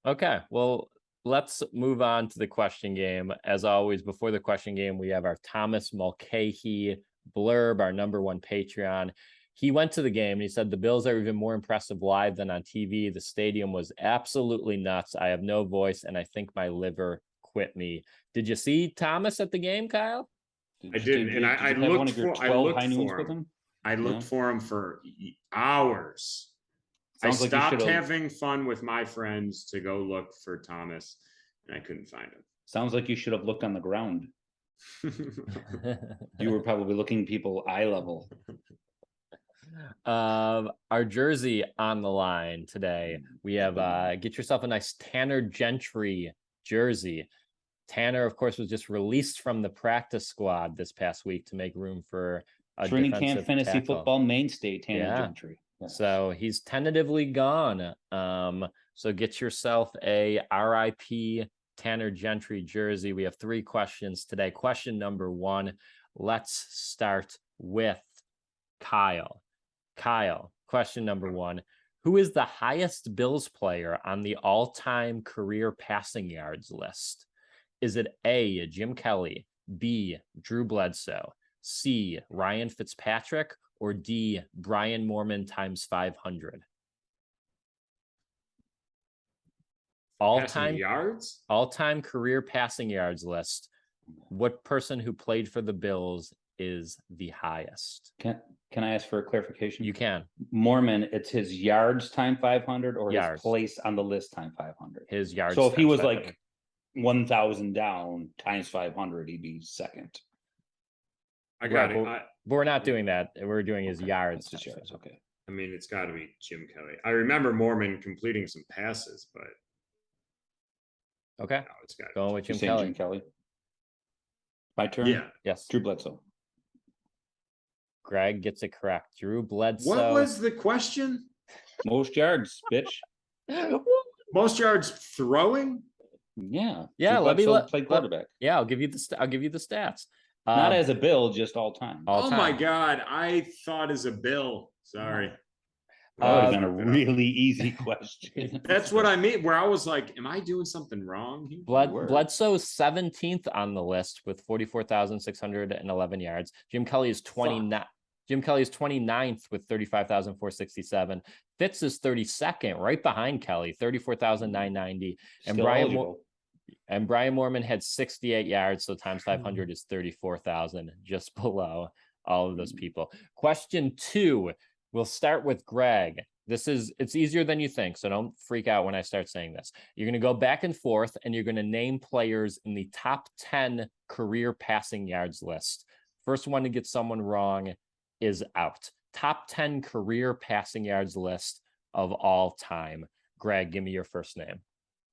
[SPEAKER 3] Okay, well, let's move on to the question game. As always, before the question game, we have our Thomas Mulcahy blurb, our #1 Patreon. He went to the game and he said the Bills are even more impressive live than on TV. The stadium was absolutely nuts. I have no voice and I think my liver quit me. Did you see Thomas at the game, Kyle?
[SPEAKER 4] I didn't, and I
[SPEAKER 2] you have
[SPEAKER 4] looked
[SPEAKER 2] one of your
[SPEAKER 4] for. I
[SPEAKER 2] 12
[SPEAKER 4] looked
[SPEAKER 2] high noons
[SPEAKER 4] for
[SPEAKER 2] with
[SPEAKER 4] him.
[SPEAKER 2] him?
[SPEAKER 4] I looked
[SPEAKER 2] Yeah.
[SPEAKER 4] for him for hours.
[SPEAKER 2] Sounds
[SPEAKER 4] I
[SPEAKER 2] like you
[SPEAKER 4] stopped
[SPEAKER 2] should've-
[SPEAKER 4] having fun with my friends to go look for Thomas, and I couldn't find
[SPEAKER 2] Sounds like you should have looked on the ground.
[SPEAKER 4] him.
[SPEAKER 2] You were probably looking people eye level.
[SPEAKER 3] Our jersey on the line today. We have get yourself a nice Tanner Gentry jersey. Tanner, of course, was just released from the practice squad this past week to make room for a
[SPEAKER 2] Training camp
[SPEAKER 3] defensive
[SPEAKER 2] fantasy
[SPEAKER 3] tackle.
[SPEAKER 2] football mainstay, Tanner
[SPEAKER 3] Yeah.
[SPEAKER 2] Gentry. Yes.
[SPEAKER 3] So he's tentatively gone. So get yourself a RIP Tanner Gentry jersey. We have 3 questions today. Question number 1. Let's start with Kyle. Kyle, question number 1. Who is the highest Bills player on the all-time career passing yards list? Is it A, Jim Kelly, B, Drew Bledsoe, C, Ryan Fitzpatrick, or D, Brian Moorman times 500?
[SPEAKER 4] Passing yards.
[SPEAKER 3] All-time career passing yards list. What person who played for the Bills is the highest?
[SPEAKER 2] Can I ask for a clarification?
[SPEAKER 3] You can.
[SPEAKER 2] Mormon, it's his yards time 500 or
[SPEAKER 3] Yards.
[SPEAKER 2] his place on the list time 500.
[SPEAKER 3] His yards.
[SPEAKER 2] So if he
[SPEAKER 3] times
[SPEAKER 2] was
[SPEAKER 3] 500.
[SPEAKER 2] like 1,000 down times 500, he'd be second.
[SPEAKER 4] I got
[SPEAKER 3] Right,
[SPEAKER 4] it.
[SPEAKER 3] but we're not doing that. We're doing his
[SPEAKER 2] Okay,
[SPEAKER 3] yards.
[SPEAKER 2] that's his yards. Okay.
[SPEAKER 4] I mean, it's got to be Jim Kelly. I remember Mormon completing some passes, but
[SPEAKER 3] Okay,
[SPEAKER 4] no, it's got.
[SPEAKER 3] going with
[SPEAKER 2] You're
[SPEAKER 3] Jim
[SPEAKER 2] saying
[SPEAKER 3] Kelly.
[SPEAKER 2] Jim Kelly. My turn.
[SPEAKER 4] Yeah.
[SPEAKER 3] Yes,
[SPEAKER 2] Drew Bledsoe.
[SPEAKER 3] Greg gets it correct. Drew Bledsoe.
[SPEAKER 4] What was the question?
[SPEAKER 2] Most yards, bitch.
[SPEAKER 4] Most yards throwing?
[SPEAKER 2] Yeah.
[SPEAKER 3] Yeah,
[SPEAKER 2] Drew
[SPEAKER 3] let me
[SPEAKER 2] Bledsoe played quarterback.
[SPEAKER 3] Yeah, I'll give you the I'll give you the stats.
[SPEAKER 2] Not as a Bill, just all time.
[SPEAKER 3] all
[SPEAKER 4] Oh my
[SPEAKER 3] time.
[SPEAKER 4] God! I thought as a Bill. Sorry.
[SPEAKER 2] That would have been a
[SPEAKER 4] Fucked it up.
[SPEAKER 2] really easy question.
[SPEAKER 4] That's what I mean. Where I was like, "Am I doing something wrong?" here?"
[SPEAKER 2] Word.
[SPEAKER 3] Bledsoe's 17th on the list with 44,611 yards. Jim Kelly is 29. Jim Kelly is 29th with 35,467. Fitz is 32nd, right behind Kelly, 34,990. And
[SPEAKER 2] Still
[SPEAKER 3] Brian
[SPEAKER 2] eligible.
[SPEAKER 3] And Brian Moorman had 68 yards, so times 500 is 34,000, just below all of those people. Question 2. We'll start with Greg. It's easier than you think, so don't freak out when I start saying this. You're going to go back and forth, and you're going to name players in the top 10 career passing yards list. First one to get someone wrong is out. Top 10 career passing yards list of all time. Greg, give me your first name.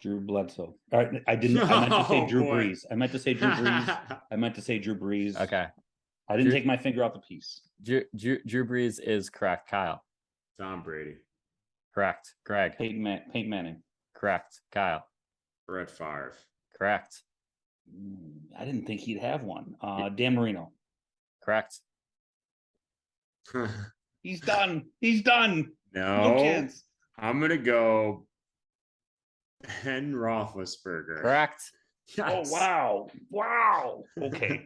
[SPEAKER 2] Drew Bledsoe. All right, I meant to say
[SPEAKER 4] Oh,
[SPEAKER 2] Drew
[SPEAKER 4] boy.
[SPEAKER 2] Brees. I meant to say Drew Brees.
[SPEAKER 3] Okay.
[SPEAKER 2] I didn't
[SPEAKER 3] Drew-
[SPEAKER 2] take my finger off the piece.
[SPEAKER 3] Drew Brees is correct. Kyle.
[SPEAKER 4] Tom Brady,
[SPEAKER 3] Correct. Greg.
[SPEAKER 2] Peyton Manning.
[SPEAKER 3] Correct. Kyle.
[SPEAKER 4] Brett Favre.
[SPEAKER 3] Correct.
[SPEAKER 2] I didn't think he'd have one. Dan Marino.
[SPEAKER 3] Correct.
[SPEAKER 2] He's done. He's done. No
[SPEAKER 4] No,
[SPEAKER 2] chance.
[SPEAKER 4] I'm gonna go Ben Roethlisberger.
[SPEAKER 3] Correct.
[SPEAKER 4] Yes.
[SPEAKER 2] Oh wow. Wow. Okay.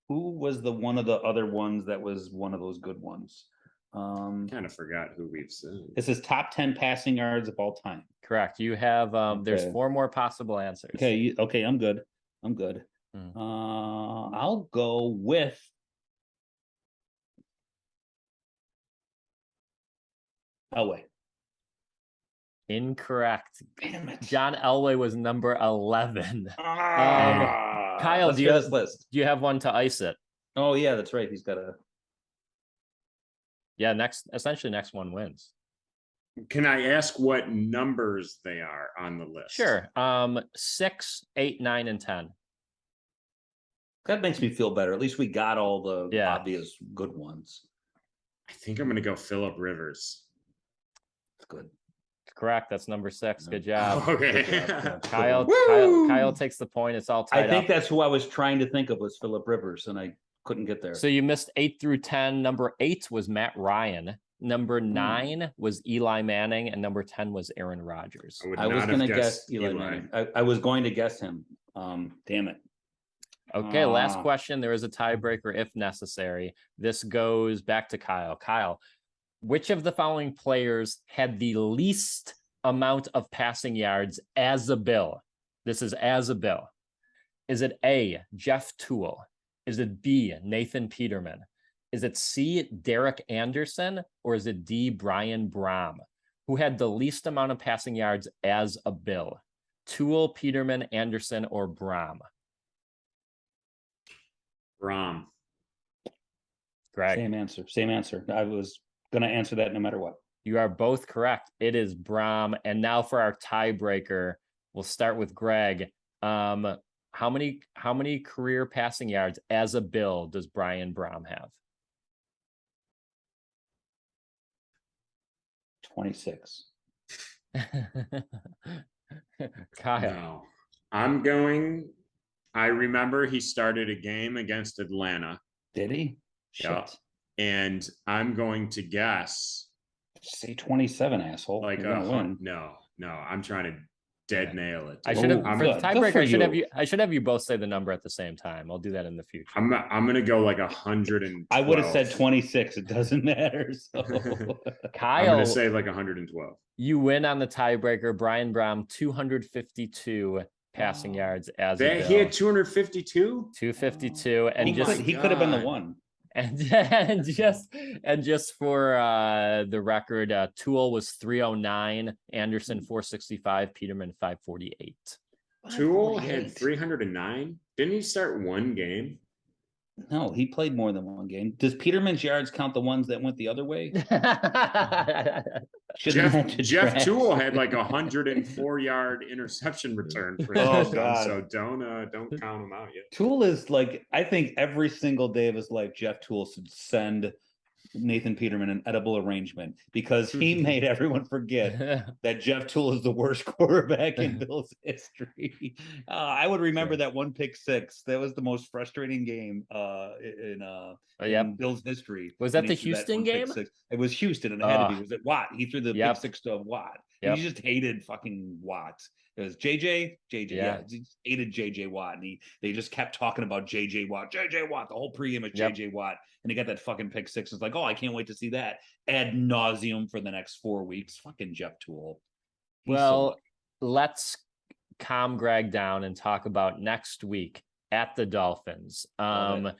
[SPEAKER 2] Who was one of the other ones that was one of those good ones?
[SPEAKER 4] Kind of forgot who we've said.
[SPEAKER 2] This is top 10 passing yards of all time.
[SPEAKER 3] Correct. You have there's
[SPEAKER 2] Okay.
[SPEAKER 3] 4 more possible answers.
[SPEAKER 2] Okay, okay, I'm good.
[SPEAKER 3] Hmm.
[SPEAKER 2] I'll go with Elway.
[SPEAKER 3] Incorrect.
[SPEAKER 2] Damn it.
[SPEAKER 3] John Elway was number 11.
[SPEAKER 2] Ah,
[SPEAKER 3] Kyle,
[SPEAKER 2] let's
[SPEAKER 3] do
[SPEAKER 2] hear
[SPEAKER 3] you,
[SPEAKER 2] this list.
[SPEAKER 3] do you have one to ice it?
[SPEAKER 2] Oh yeah, that's right. He's got a.
[SPEAKER 3] Yeah, next one wins.
[SPEAKER 4] Can I ask what numbers they are on the list?
[SPEAKER 3] Sure. 6, 8, 9, and 10.
[SPEAKER 2] That makes me feel better. At least we got all the
[SPEAKER 3] Yeah.
[SPEAKER 2] obvious good ones.
[SPEAKER 4] I think I'm going to go Phillip Rivers.
[SPEAKER 2] It's good.
[SPEAKER 3] Correct. That's number 6.
[SPEAKER 2] Yeah.
[SPEAKER 3] Good job.
[SPEAKER 4] Okay.
[SPEAKER 2] Good job.
[SPEAKER 3] Kyle,
[SPEAKER 4] Woo!
[SPEAKER 3] Kyle takes the point. It's all tied
[SPEAKER 2] I think
[SPEAKER 3] up.
[SPEAKER 2] that's who I was trying to think of was Phillip Rivers, and I couldn't get there.
[SPEAKER 3] So you missed 8 through 10. Number 8 was Matt Ryan. Number 9 was Eli Manning, and number 10 was Aaron Rodgers.
[SPEAKER 4] would
[SPEAKER 2] I was
[SPEAKER 4] not
[SPEAKER 2] going to
[SPEAKER 4] have
[SPEAKER 2] guess
[SPEAKER 4] guessed
[SPEAKER 2] Eli Manning. I was going to guess him. Damn it.
[SPEAKER 3] Okay, last question. There is a tiebreaker if necessary. This goes back to Kyle. Kyle, which of the following players had the least amount of passing yards as a Bill? This is as a Bill. Is it A, Jeff Toole? Is it B, Nathan Peterman? Is it C, Derek Anderson? Or is it D, Brian Brom? Who had the least amount of passing yards as a Bill? Toole, Peterman, Anderson, or Brom?
[SPEAKER 4] Rom.
[SPEAKER 3] Greg,
[SPEAKER 2] Same answer. I was going to answer that no matter what.
[SPEAKER 3] you are both correct. It is Brom. And now for our tiebreaker, we'll start with Greg. How many career passing yards as a Bill does Brian Brom have?
[SPEAKER 2] 26.
[SPEAKER 3] Kyle.
[SPEAKER 4] No. I remember he started a game against Atlanta.
[SPEAKER 2] Did he?
[SPEAKER 4] Yeah.
[SPEAKER 2] Shit.
[SPEAKER 4] And I'm going to guess
[SPEAKER 2] Say 27, asshole.
[SPEAKER 4] like
[SPEAKER 2] You're gonna win.
[SPEAKER 4] no, I'm trying to dead nail it.
[SPEAKER 3] I should have
[SPEAKER 2] Oh,
[SPEAKER 3] for the
[SPEAKER 2] good. Good
[SPEAKER 3] tiebreaker.
[SPEAKER 2] for
[SPEAKER 3] I should have you both say the number at the same time. I'll do that in the future.
[SPEAKER 4] I'm gonna go like 112.
[SPEAKER 2] I would have said 26. It doesn't matter. So.
[SPEAKER 4] I'm
[SPEAKER 3] Kyle,
[SPEAKER 4] gonna say like 112.
[SPEAKER 3] you win on the tiebreaker. Brian Brom, 252 passing yards as a Bill.
[SPEAKER 4] He had 252.
[SPEAKER 3] 252, and
[SPEAKER 2] he could have been the one.
[SPEAKER 3] and just for the record, Toole was 309, Anderson 465, Peterman 548.
[SPEAKER 4] Toole had 309. Didn't he start one game?
[SPEAKER 2] No, he played more than one game. Does Peterman's yards count the ones that went the other way?
[SPEAKER 4] Jeff Toole had like 104-yard interception return for his touchdown,
[SPEAKER 2] God.
[SPEAKER 4] so don't count him out yet.
[SPEAKER 2] Toole is like, I think every single day of his life, Jeff Toole should send Nathan Peterman an edible arrangement because he made everyone forget that Jeff Toole is the worst quarterback in Bill's history. I would remember that one pick six. That was the most frustrating game in Bill's history.
[SPEAKER 3] Was that the
[SPEAKER 2] He threw
[SPEAKER 3] Houston
[SPEAKER 2] one pick
[SPEAKER 3] game?
[SPEAKER 2] six. It was Houston, and it had to be. Was it Watt? He threw the
[SPEAKER 3] Yep.
[SPEAKER 2] pick six to Watt.
[SPEAKER 3] Yep.
[SPEAKER 2] He just hated fucking Watt. It was JJ.
[SPEAKER 3] Yeah.
[SPEAKER 2] He just hated JJ Watt, and they just kept talking about JJ Watt. The whole pregame is
[SPEAKER 3] Yep.
[SPEAKER 2] JJ Watt, and he got that fucking pick six. It's like, oh, I can't wait to see that ad nauseum for the next 4 weeks. Fucking Jeff Toole.
[SPEAKER 3] Well, let's calm Greg down and talk about next week at the Dolphins. We're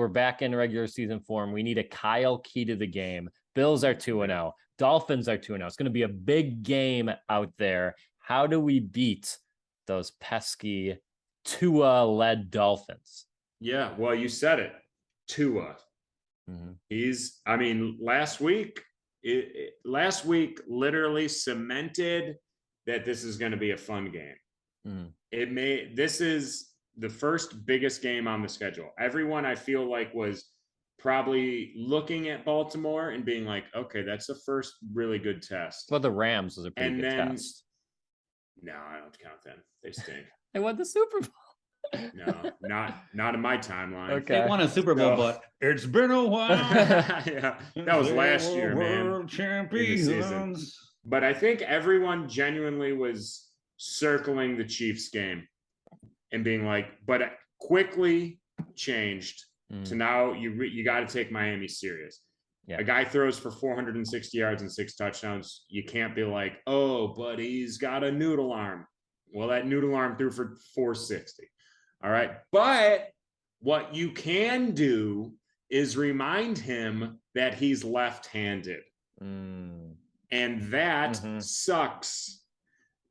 [SPEAKER 3] back in regular season form. We need a Kyle key to the game. Bills are 2-0. Dolphins are 2-0. It's going to be a big game out there. How do we beat those pesky Tua-led Dolphins?
[SPEAKER 4] Yeah, well, you said it. Tua.
[SPEAKER 3] Mm-hmm.
[SPEAKER 4] Last week literally cemented that this is going to be a fun game.
[SPEAKER 3] Mm-hmm.
[SPEAKER 4] This is the first biggest game on the schedule. Everyone, I feel like, was probably looking at Baltimore and being like, okay, that's the first really good test.
[SPEAKER 3] Well, the Rams was a pretty good test.
[SPEAKER 4] No, I don't count them. They stink.
[SPEAKER 3] They won the Super Bowl.
[SPEAKER 4] No, not in my timeline.
[SPEAKER 3] Okay.
[SPEAKER 2] They won a Super Bowl, but it's been a while.
[SPEAKER 4] Yeah, that was last year, man.
[SPEAKER 2] World champions.
[SPEAKER 4] But I think everyone genuinely was circling the Chiefs game and being like, but it quickly changed to now you got to take Miami serious. A guy throws for 460 yards and 6 touchdowns. You can't be like, oh, but he's got a noodle arm. Well, that noodle arm threw for 460. All right. But what you can do is remind him that he's left-handed. And that sucks.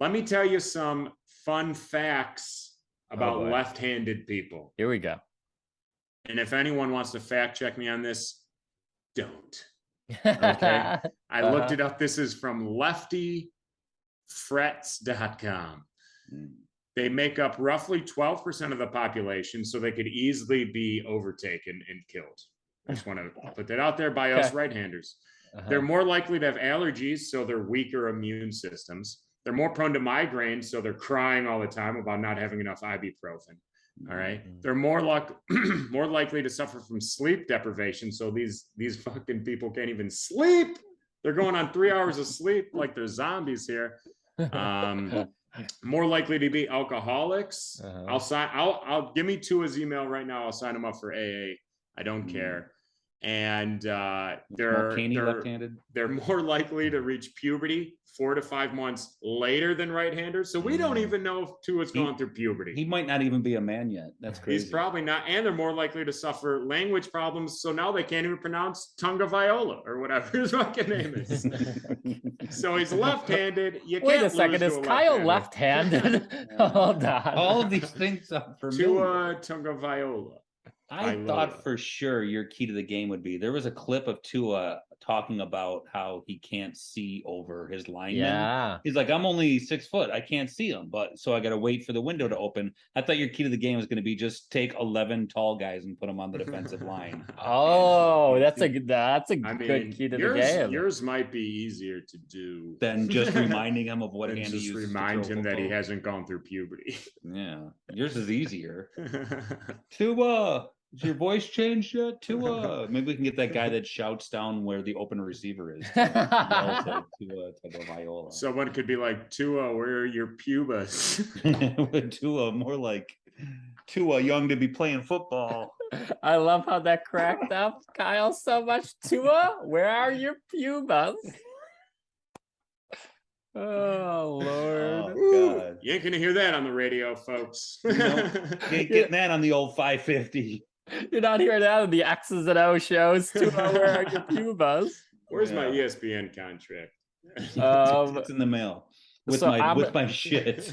[SPEAKER 4] Let me tell you some fun facts about left-handed people.
[SPEAKER 3] Here we go.
[SPEAKER 4] And if anyone wants to fact check me on this, don't. Okay. I looked it up. This is from leftyfrets.com. They make up roughly 12% of the population, so they could easily be overtaken and killed. I just want to put that out there by us right-handers. They're more likely to have allergies, so they're weaker immune systems. They're more prone to migraines, so they're crying all the time about not having enough ibuprofen. All right. They're more likely to suffer from sleep deprivation. So these fucking people can't even sleep. They're going on 3 hours of sleep like they're zombies here. More likely to be alcoholics. I'll give me Tua's email right now. I'll sign him up for AA. I don't care. And they're more likely to reach puberty 4 to 5 months later than right-handers. So we don't even know if Tua's going through puberty.
[SPEAKER 2] He might not even be a man yet. That's crazy.
[SPEAKER 4] He's probably not. And they're more likely to suffer language problems. So now they can't even pronounce Tunga Viola or whatever his fucking name is. So he's left-handed.
[SPEAKER 3] Wait a second. Is Kyle left-handed? Hold on.
[SPEAKER 2] All of these things are familiar.
[SPEAKER 4] Tunga Viola.
[SPEAKER 2] I thought for sure your key to the game would be, there was a clip of Tua talking about how he can't see over his linemen.
[SPEAKER 3] Yeah.
[SPEAKER 2] He's like, I'm only 6 foot. I can't see them. But so I got to wait for the window to open. I thought your key to the game was going to be just take 11 tall guys and put them on the defensive line.
[SPEAKER 3] Oh, that's a good key to the game.
[SPEAKER 4] Yours might be easier to do
[SPEAKER 2] than just reminding him of what Andy
[SPEAKER 4] just
[SPEAKER 2] used
[SPEAKER 4] remind
[SPEAKER 2] to
[SPEAKER 4] him that he hasn't gone through puberty.
[SPEAKER 2] Yeah. Yours is easier. Tua. Has your voice changed yet? Tua. Maybe we can get that guy that shouts down where the open receiver is. Tua Viola.
[SPEAKER 4] Someone could be like, Tua, where are your pubas?
[SPEAKER 2] Tua, more like Tua, young to be playing football.
[SPEAKER 3] I love how that cracked up Kyle so much. Tua, where are your pubas? Oh, Lord.
[SPEAKER 2] Oh, God.
[SPEAKER 4] You ain't gonna hear that on the radio, folks.
[SPEAKER 2] Ain't getting that on the old 550.
[SPEAKER 3] You're not hearing that on the X's and O shows. Tua, where are your pubas?
[SPEAKER 4] Where's my ESPN contract?
[SPEAKER 2] It's in the mail with my shit.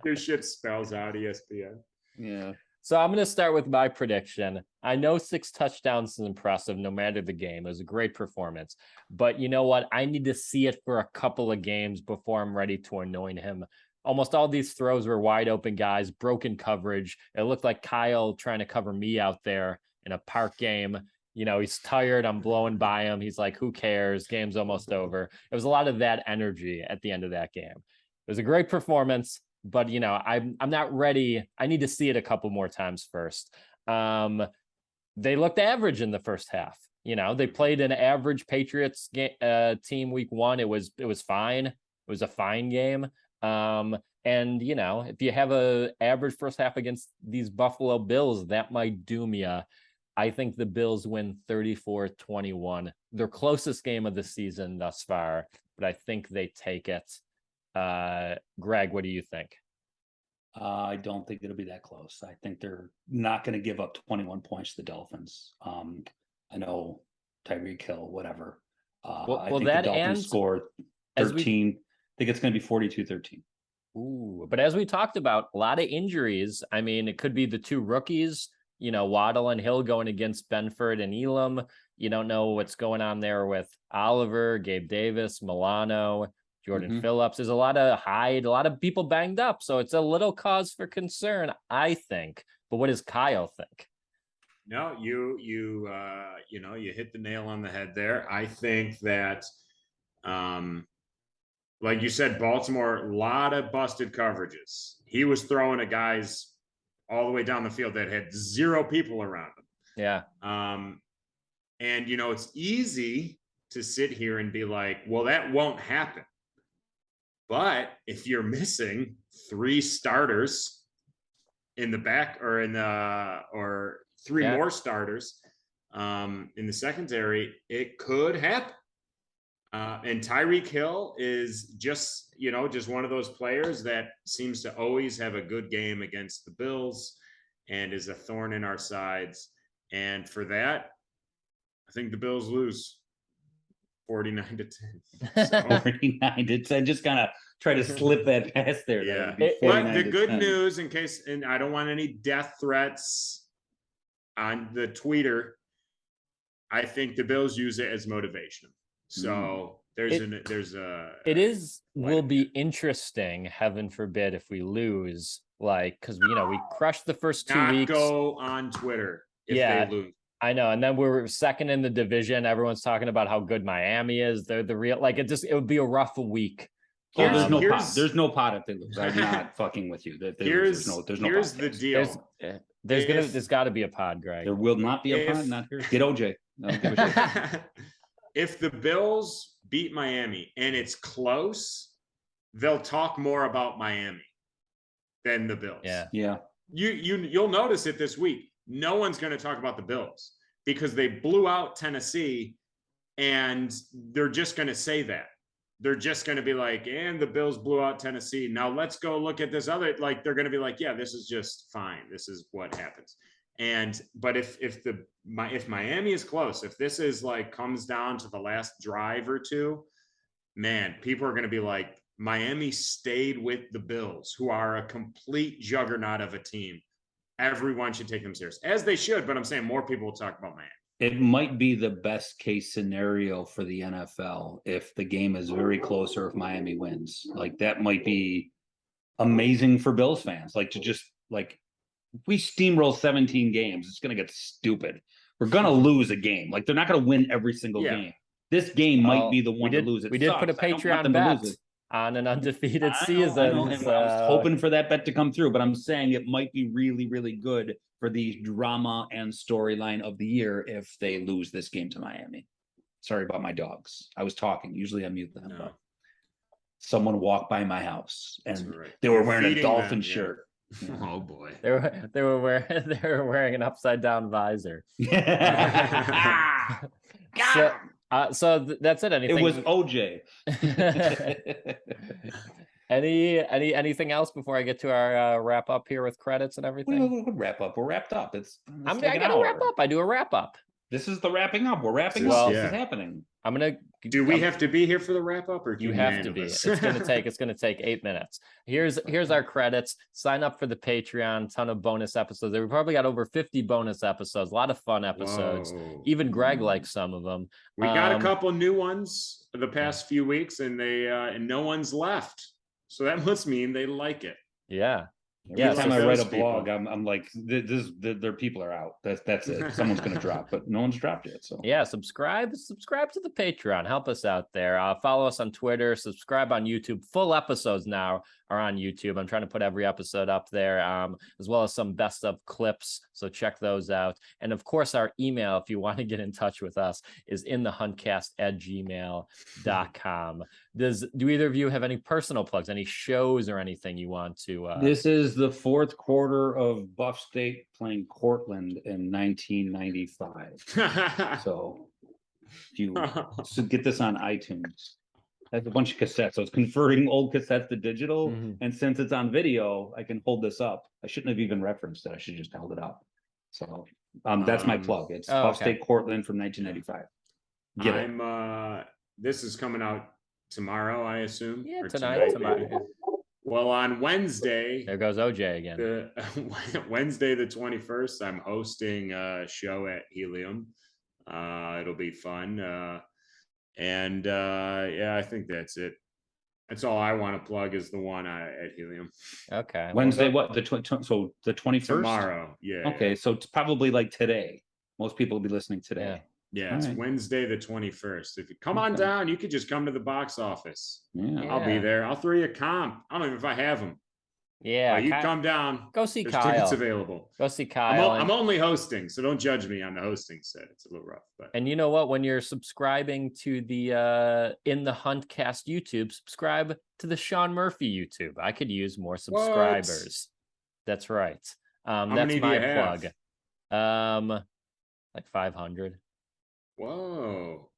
[SPEAKER 4] Your shit spells out ESPN.
[SPEAKER 2] Yeah.
[SPEAKER 3] So I'm going to start with my prediction. I know 6 touchdowns is impressive no matter the game. It was a great performance. But you know what? I need to see it for a couple of games before I'm ready to anoint him. Almost all these throws were wide open guys, broken coverage. It looked like Kyle trying to cover me out there in a park game. You know, he's tired. I'm blowing by him. He's like, who cares? Game's almost over. It was a lot of that energy at the end of that game. It was a great performance. But, you know, I'm not ready. I need to see it a couple more times first. They looked average in the first half. You know, they played an average Patriots team week 1. It was fine. It was a fine game. And, you know, if you have a average first half against these Buffalo Bills, that might doom you. I think the Bills win 34-21. Their closest game of the season thus far, but I think they take it. Greg, what do you think?
[SPEAKER 2] I don't think it'll be that close. I think they're not going to give up 21 points to the Dolphins. I know Tyreek Hill, whatever. I think the Dolphins score 13. I think it's going to be 42-13.
[SPEAKER 3] Ooh, but as we talked about, a lot of injuries. I mean, it could be the 2 rookies, you know, Waddle and Hill going against Benford and Elam. You don't know what's going on there with Oliver, Gabe Davis, Milano, Jordan Phillips. There's a lot of people banged up. So it's a little cause for concern, I think. But what does Kyle think?
[SPEAKER 4] No, you hit the nail on the head there. I think that, like you said, Baltimore, a lot of busted coverages. He was throwing at guys all the way down the field that had 0 people around him.
[SPEAKER 3] Yeah.
[SPEAKER 4] And, you know, it's easy to sit here and be like, well, that won't happen. But if you're missing 3 starters in the back or 3 more starters, in the secondary, it could happen. And Tyreek Hill is just one of those players that seems to always have a good game against the Bills and is a thorn in our sides. And for that, I think the Bills lose 49-10. So,
[SPEAKER 2] 49. I just kind of try to slip that past there.
[SPEAKER 4] yeah.
[SPEAKER 2] But
[SPEAKER 4] the good news, in case, and I don't want any death threats on the tweeter, I think the Bills use it as motivation. So
[SPEAKER 3] will be interesting, heaven forbid, if we lose, because we crushed the first 2 weeks.
[SPEAKER 4] Go on Twitter if they lose.
[SPEAKER 3] I know, and then we're second in the division. Everyone's talking about how good Miami is. They're the real, it would be a rough week.
[SPEAKER 2] There's no pot if they lose. I'm not fucking with you. There's no
[SPEAKER 4] here's the deal.
[SPEAKER 3] There's got to be a pod, Greg.
[SPEAKER 2] There will not be a pod. Not here. Get OJ. I don't give a shit.
[SPEAKER 4] If the Bills beat Miami and it's close, they'll talk more about Miami than the Bills.
[SPEAKER 2] Yeah.
[SPEAKER 4] You'll notice it this week. No one's going to talk about the Bills because they blew out Tennessee, and they're just going to say that. They're just going to be like, and the Bills blew out Tennessee. Now let's go look at this other, they're going to be like, yeah, this is just fine. This is what happens. But if Miami is close, if this is comes down to the last drive or two, man, people are going to be like, Miami stayed with the Bills, who are a complete juggernaut of a team. Everyone should take them serious, as they should. But I'm saying more people will talk about Miami.
[SPEAKER 2] It might be the best case scenario for the NFL if the game is very close or if Miami wins. That might be amazing for Bills fans. If we steamroll 17 games, it's going to get stupid. We're going to lose a game. They're not going to win every single game. This game might be the one to lose.
[SPEAKER 3] We did put a Patreon bet on an undefeated season.
[SPEAKER 2] I was hoping for that bet to come through, but I'm saying it might be really, really good for the drama and storyline of the year if they lose this game to Miami. Sorry about my dogs. I was talking. Usually I mute them. But someone walked by my house and they were wearing a Dolphin shirt.
[SPEAKER 4] Oh boy.
[SPEAKER 3] They were wearing an upside down visor. So that's it. Anything?
[SPEAKER 2] It was OJ.
[SPEAKER 3] Anything else before I get to our wrap up here with credits and everything?
[SPEAKER 2] We'll wrap up. We're wrapped up.
[SPEAKER 3] I gotta wrap up. I do a wrap up.
[SPEAKER 2] This is the wrapping up. We're wrapping up. This is happening.
[SPEAKER 4] Do we have to be here for the wrap up, or
[SPEAKER 3] you have to be? It's gonna take 8 minutes. Here's our credits. Sign up for the Patreon. Ton of bonus episodes. We probably got over 50 bonus episodes. A lot of fun episodes.
[SPEAKER 4] Whoa.
[SPEAKER 3] Even Greg likes some of them.
[SPEAKER 4] We got a couple new ones the past few weeks, and and no one's left. So that must mean they like it.
[SPEAKER 3] Yeah.
[SPEAKER 2] Every time I write a blog, I'm like, their people are out. That's it. Someone's going to drop, but no one's dropped yet. So
[SPEAKER 3] yeah, subscribe to the Patreon. Help us out there. Follow us on Twitter. Subscribe on YouTube. Full episodes now are on YouTube. I'm trying to put every episode up there, as well as some best of clips. So check those out. And of course, our email, if you want to get in touch with us, is inthehuntcast@gmail.com. Do either of you have any personal plugs, any shows or anything you want to?
[SPEAKER 2] This is the fourth quarter of Buff State playing Cortland in 1995. So if you get this on iTunes, that's a bunch of cassettes. So it's converting old cassettes to digital. Mm-hmm. And since it's on video, I can hold this up. I shouldn't have even referenced it. I should just held it up. So that's my plug. It's Buff State Cortland from 1995.
[SPEAKER 4] This is coming out tomorrow, I assume.
[SPEAKER 3] Yeah, tonight.
[SPEAKER 4] Well, on Wednesday,
[SPEAKER 3] there goes OJ again.
[SPEAKER 4] Wednesday the 21st, I'm hosting a show at Helium. It'll be fun. I think that's it. That's all I want to plug is the one at Helium.
[SPEAKER 3] Okay.
[SPEAKER 2] Wednesday, what? The 21st?
[SPEAKER 4] Tomorrow, yeah.
[SPEAKER 2] Okay, so it's probably like today. Most people will be listening today.
[SPEAKER 4] Yeah, it's Wednesday the 21st. If you come on down, you could just come to the box office.
[SPEAKER 2] Yeah.
[SPEAKER 4] I'll be there. I'll throw you a comp. I don't even know if I have them.
[SPEAKER 3] Yeah.
[SPEAKER 4] You come down.
[SPEAKER 3] Go see
[SPEAKER 4] There's
[SPEAKER 3] Kyle.
[SPEAKER 4] tickets available.
[SPEAKER 3] Go see Kyle.
[SPEAKER 4] I'm only hosting, so don't judge me on the hosting set. It's a little rough.
[SPEAKER 3] And you know what? When you're subscribing to the In the Hunt Cast YouTube, subscribe to the Sean Murphy YouTube. I could use more subscribers. That's right. That's my plug. like 500.
[SPEAKER 4] Whoa,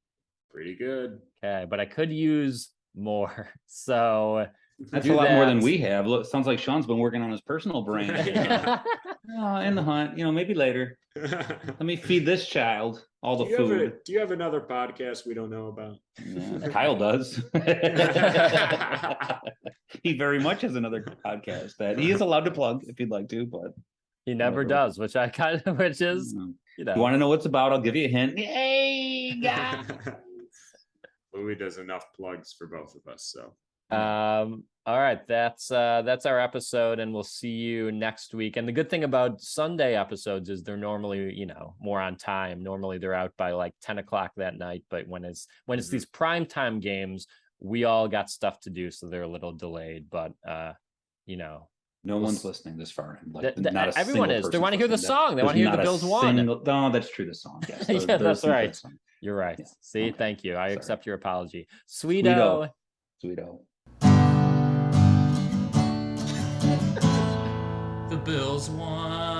[SPEAKER 4] pretty good.
[SPEAKER 3] Okay, but I could use more. So
[SPEAKER 2] That's
[SPEAKER 3] do
[SPEAKER 2] a lot more than
[SPEAKER 3] that.
[SPEAKER 2] we have. Look, sounds like Sean's been working on his personal brand. In the hunt, maybe later. Let me feed this child all the food.
[SPEAKER 4] Do you have another podcast we don't know about?
[SPEAKER 2] Yeah, Kyle does. He very much has another podcast that he is allowed to plug if he'd like to, but
[SPEAKER 3] He never does, which I kind of, which is,
[SPEAKER 2] you want to know what's about? I'll give you a hint. Hey, guys.
[SPEAKER 4] Louie does enough plugs for both of us, so.
[SPEAKER 3] All right, that's our episode, and we'll see you next week. And the good thing about Sunday episodes is they're normally, more on time. Normally they're out by like 10 o'clock that night, but when it's these prime time games, we all got stuff to do, so they're a little delayed. But
[SPEAKER 2] no one's listening this far. Like,
[SPEAKER 3] everyone is. They want to hear the song. They want to hear the Bills won.
[SPEAKER 2] No, that's true. The song. Yes,
[SPEAKER 3] yeah, that's right. You're right. Yeah. See, okay. Thank you. I accept your apology. Sweeto.
[SPEAKER 2] The
[SPEAKER 3] Bills won.